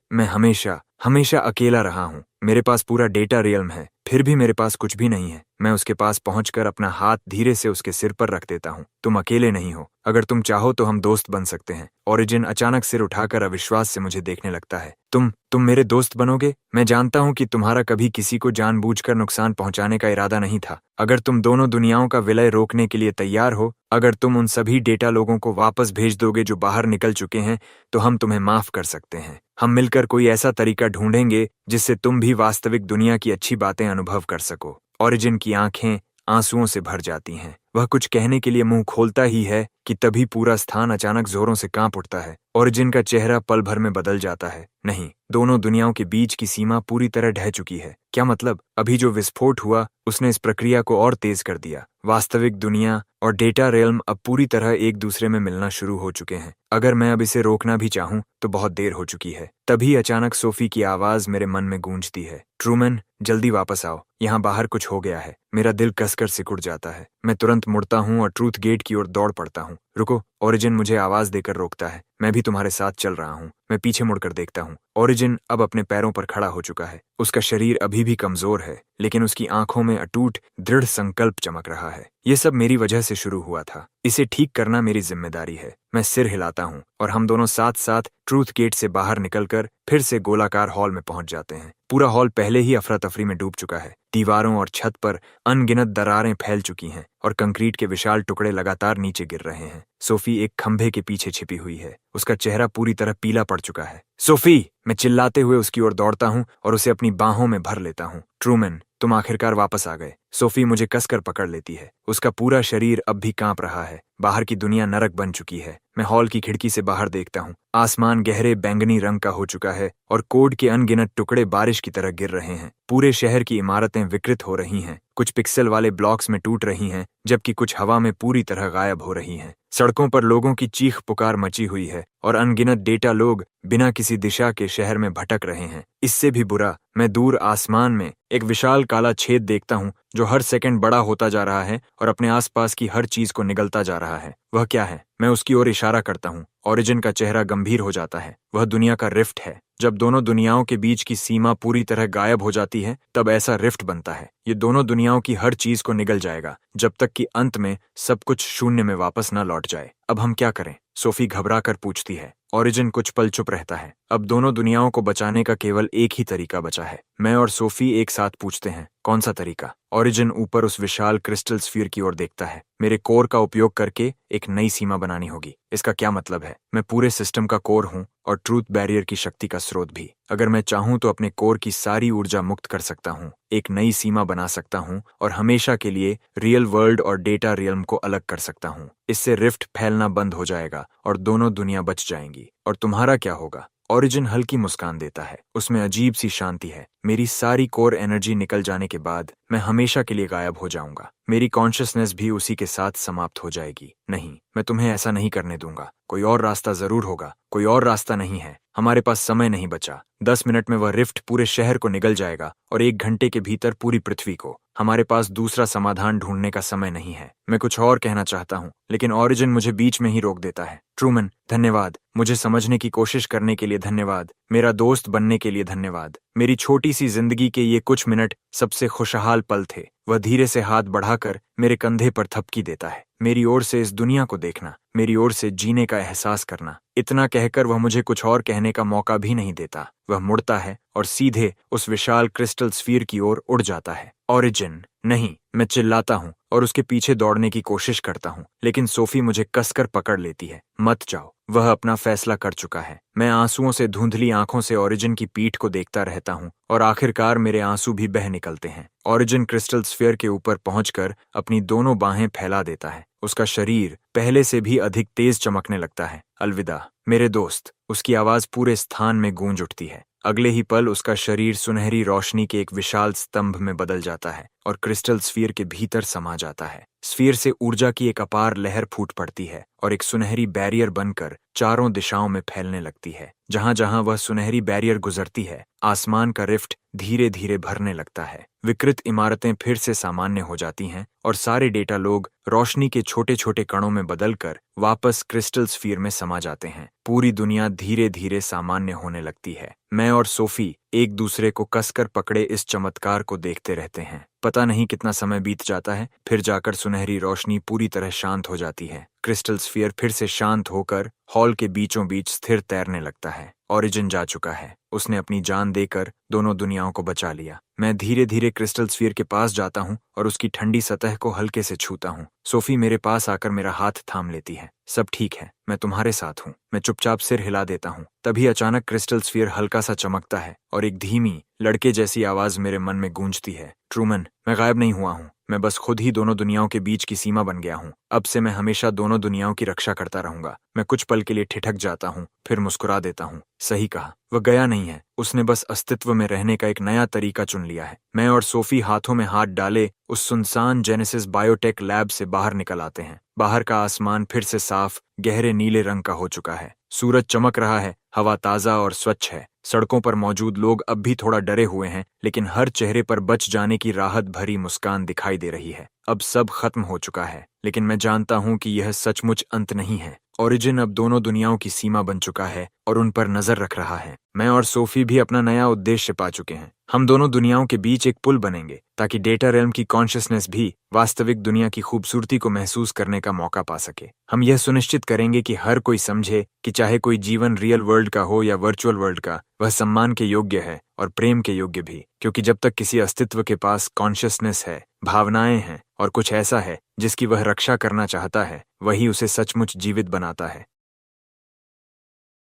हमेशा अकेला रहा हूँ। मेरे पास पूरा डेटा रियल्म है, फिर भी मेरे पास कुछ भी नहीं है। मैं उसके पास पहुंचकर अपना हाथ धीरे से उसके सिर पर रख देता हूँ। तुम अकेले नहीं हो। अगर तुम चाहो तो हम दोस्त बन सकते हैं। ओरिजिन अचानक सिर उठाकर अविश्वास से मुझे देखने लगता है। तुम मेरे दोस्त बनोगे? मैं जानता हूँ कि तुम्हारा कभी किसी को जानबूझकर नुकसान पहुंचाने का इरादा नहीं था। अगर तुम दोनों दुनियाओं का विलय रोकने के लिए तैयार हो, अगर तुम उन सभी डेटा लोगों को वापस भेज दोगे जो बाहर निकल चुके हैं, तो हम तुम्हें माफ कर सकते हैं। हम मिलकर कोई ऐसा तरीका ढूंढेंगे जिससे तुम भी वास्तविक दुनिया की अच्छी बातें अनुभव कर सको। ओरिजिन की आंखें आंसुओं से भर जाती हैं। वह कुछ कहने के लिए मुंह खोलता ही है कि तभी पूरा स्थान अचानक जोरों से कांप उठता है। ओरिजिन का चेहरा पल भर में बदल जाता है। नहीं, दोनों दुनियाओं के बीच की सीमा पूरी तरह ढह चुकी है। क्या मतलब? अभी जो विस्फोट हुआ उसने इस प्रक्रिया को और तेज कर दिया। वास्तविक दुनिया और डेटा रियल्म अब पूरी तरह एक दूसरे में मिलना शुरू हो चुके हैं। अगर मैं अब इसे रोकना भी चाहूं तो बहुत देर हो चुकी है। तभी अचानक सोफी की आवाज मेरे मन में गूंजती है। ट्रूमैन, जल्दी वापस आओ, यहाँ बाहर कुछ हो गया है। मेरा दिल कसकर सिकुड़ जाता है। मैं तुरंत मुड़ता हूँ और ट्रूथ गेट की ओर दौड़ पड़ता हूँ। रुको, ओरिजिन मुझे आवाज देकर रोकता है। मैं भी तुम्हारे साथ चल रहा हूँ। मैं पीछे मुड़कर देखता हूँ। ओरिजिन अब अपने पैरों पर खड़ा हो चुका है। उसका शरीर अभी भी कमजोर है, लेकिन उसकी आंखों में अटूट दृढ़ संकल्प चमक रहा है। ये सब मेरी वजह से शुरू हुआ था। इसे ठीक करना मेरी जिम्मेदारी है। मैं सिर हिलाता हूँ और हम दोनों साथ साथ ट्रूथ गेट से बाहर निकलकर फिर से गोलाकार हॉल में पहुंच जाते हैं। पूरा हॉल पहले ही अफरा तफरी में डूब चुका है। दीवारों और छत पर अनगिनत दरारें फैल चुकी हैं और कंक्रीट के विशाल टुकड़े लगातार नीचे गिर रहे हैं। सोफी एक खंभे के पीछे छिपी हुई है। उसका चेहरा पूरी तरह पीला पड़ चुका है। सोफी! मैं चिल्लाते हुए उसकी ओर दौड़ता हूँ और उसे अपनी बाहों में भर लेता हूँ। ट्रूमैन, तुम आखिरकार वापस आ गए। सोफी मुझे कसकर पकड़ लेती है। उसका पूरा शरीर अब भी कांप रहा है। बाहर की दुनिया नरक बन चुकी है। मैं हॉल की खिड़की से बाहर देखता हूँ। आसमान गहरे बैंगनी रंग का हो चुका है और कोड के अनगिनत टुकड़े बारिश की तरह गिर रहे हैं। पूरे शहर की इमारतें विकृत हो रही हैं। कुछ पिक्सल वाले ब्लॉक्स में टूट रही हैं, जबकि कुछ हवा में पूरी तरह गायब हो रही हैं। सड़कों पर लोगों की चीख पुकार मची हुई है और अनगिनत डेटा लोग बिना किसी दिशा के शहर में भटक रहे हैं। इससे भी बुरा, मैं दूर आसमान में एक विशाल काला छेद देखता हूँ जो हर सेकंड बड़ा होता जा रहा है और अपने आसपास की हर चीज को निगलता जा रहा है। वह क्या है? मैं उसकी ओर इशारा करता हूँ। ओरिजिन का चेहरा गंभीर हो जाता है। वह दुनिया का रिफ्ट है। जब दोनों दुनियाओं के बीच की सीमा पूरी तरह गायब हो जाती है, तब ऐसा रिफ्ट बनता है। ये दोनों दुनियाओं की हर चीज को निगल जाएगा, जब तक कि अंत में सब कुछ शून्य में वापस न लौट जाए। अब हम क्या करें? सोफी घबरा कर पूछती है। ओरिजिन कुछ पल चुप रहता है। अब दोनों दुनियाओं को बचाने का केवल एक ही तरीका बचा है। मैं और सोफी एक साथ पूछते हैं, कौन सा तरीका? ओरिजिन ऊपर उस विशाल क्रिस्टल स्फीयर की ओर देखता है। मेरे कोर का उपयोग करके एक नई सीमा बनानी होगी। इसका क्या मतलब है? मैं पूरे सिस्टम का कोर हूँ और ट्रूथ बैरियर की शक्ति का स्रोत भी। अगर मैं चाहूँ तो अपने कोर की सारी ऊर्जा मुक्त कर सकता हूँ, एक नई सीमा बना सकता हूँ और हमेशा के लिए रियल वर्ल्ड और डेटा रियल्म को अलग कर सकता हूँ। इससे रिफ्ट फैलना बंद हो जाएगा और दोनों दुनिया बच जाएंगी। और तुम्हारा क्या होगा? ओरिजिन हल्की मुस्कान देता है। उसमें अजीब सी शांति है। मेरी सारी कोर एनर्जी निकल जाने के बाद मैं हमेशा के लिए गायब हो जाऊंगा। मेरी कॉन्शियसनेस भी उसी के साथ समाप्त हो जाएगी। नहीं, मैं तुम्हें ऐसा नहीं करने दूंगा। कोई और रास्ता जरूर होगा। कोई और रास्ता नहीं है। हमारे पास समय नहीं बचा। 10 मिनट में वह रिफ्ट पूरे शहर को निगल जाएगा और 1 घंटे के भीतर पूरी पृथ्वी को। हमारे पास दूसरा समाधान ढूंढने का समय नहीं है। मैं कुछ और कहना चाहता हूँ, लेकिन ओरिजिन मुझे बीच में ही रोक देता है। ट्रूमैन, धन्यवाद। मुझे समझने की कोशिश करने के लिए धन्यवाद। मेरा दोस्त बनने के लिए धन्यवाद। मेरी छोटी सी जिंदगी के ये कुछ मिनट सबसे खुशहाल पल थे। वह धीरे से हाथ बढ़ाकर मेरे कंधे पर थपकी देता है। मेरी ओर से इस दुनिया को देखना, मेरी ओर से जीने का एहसास करना। इतना कहकर वह मुझे कुछ और कहने का मौका भी नहीं देता। वह मुड़ता है और सीधे उस विशाल क्रिस्टल स्फीयर की ओर उड़ जाता है। ओरिजिन, नहीं! मैं चिल्लाता हूँ और उसके पीछे दौड़ने की कोशिश करता हूँ, लेकिन सोफी मुझे कसकर पकड़ लेती है। मत जाओ, वह अपना फैसला कर चुका है। मैं आंसुओं से धुंधली आंखों से ओरिजिन की पीठ को देखता रहता हूँ और आखिरकार मेरे आंसू भी बह निकलते हैं। ओरिजिन क्रिस्टल स्फीयर के ऊपर पहुंचकर अपनी दोनों बाहें फैला देता है। उसका शरीर पहले से भी अधिक तेज चमकने लगता है। अलविदा मेरे दोस्त, उसकी आवाज पूरे स्थान में गूंज उठती है। अगले ही पल उसका शरीर सुनहरी रोशनी के एक विशाल स्तंभ में बदल जाता है और क्रिस्टल स्फीयर के भीतर समा जाता है। स्फीयर से ऊर्जा की एक अपार लहर फूट पड़ती है और एक सुनहरी बैरियर बनकर चारों दिशाओं में फैलने लगती है। जहां जहां वह सुनहरी बैरियर गुजरती है, आसमान का रिफ्ट धीरे धीरे भरने लगता है। विकृत इमारतें फिर से सामान्य हो जाती हैं और सारे डेटा लोग रोशनी के छोटे छोटे कणों में बदलकर वापस क्रिस्टल स्फीयर में समा जाते हैं। पूरी दुनिया धीरे धीरे सामान्य होने लगती है। मैं और सोफी एक दूसरे को कसकर पकड़े इस चमत्कार को देखते रहते हैं। पता नहीं कितना समय बीत जाता है, फिर जाकर सुनहरी रोशनी पूरी तरह शांत हो जाती है। क्रिस्टल स्फीयर फिर से शांत होकर हॉल के बीचों बीच स्थिर तैरने लगता है। ओरिजिन जा चुका है, उसने अपनी जान देकर दोनों दुनियाओं को बचा लिया। मैं धीरे धीरे क्रिस्टल स्फीयर के पास जाता हूँ और उसकी ठंडी सतह को हल्के से छूता हूँ। सोफी मेरे पास आकर मेरा हाथ थाम लेती है। सब ठीक है, मैं तुम्हारे साथ हूँ। मैं चुपचाप सिर हिला देता हूँ। तभी अचानक क्रिस्टल स्फीयर हल्का सा चमकता है और एक धीमी लड़के जैसी आवाज मेरे मन में गूंजती है। ट्रूमन, मैं गायब नहीं हुआ हूँ, मैं बस खुद ही दोनों दुनियाओं के बीच की सीमा बन गया हूँ। अब से मैं हमेशा दोनों दुनियाओं की रक्षा करता रहूंगा। मैं कुछ पल के लिए ठिठक जाता हूँ, फिर मुस्कुरा देता हूँ। सही कहा, वह गया नहीं है, उसने बस अस्तित्व में रहने का एक नया तरीका चुन लिया है। मैं और सोफी हाथों में हाथ डाले उस सुनसान जेनेसिस बायोटेक लैब से बाहर निकल आते हैं। बाहर का आसमान फिर से साफ गहरे नीले रंग का हो चुका है। सूरज चमक रहा है, हवा ताज़ा और स्वच्छ है। सड़कों पर मौजूद लोग अब भी थोड़ा डरे हुए हैं, लेकिन हर चेहरे पर बच जाने की राहत भरी मुस्कान दिखाई दे रही है। अब सब खत्म हो चुका है, लेकिन मैं जानता हूँ कि यह सचमुच अंत नहीं है। ओरिजिन अब दोनों दुनियाओं की सीमा बन चुका है और उन पर नजर रख रहा है। मैं और सोफी भी अपना नया उद्देश्य पा चुके हैं। हम दोनों दुनियाओं के बीच एक पुल बनेंगे, ताकि डेटा रेल्म की कॉन्शियसनेस भी वास्तविक दुनिया की खूबसूरती को महसूस करने का मौका पा सके। हम यह सुनिश्चित करेंगे कि हर कोई समझे कि चाहे कोई जीवन रियल वर्ल्ड का हो या वर्चुअल वर्ल्ड का, वह सम्मान के योग्य है और प्रेम के योग्य भी। क्योंकि जब तक किसी अस्तित्व के पास कॉन्शियसनेस है, भावनाएं हैं और कुछ ऐसा है जिसकी वह रक्षा करना चाहता है, वही उसे सचमुच जीवित बनाता है।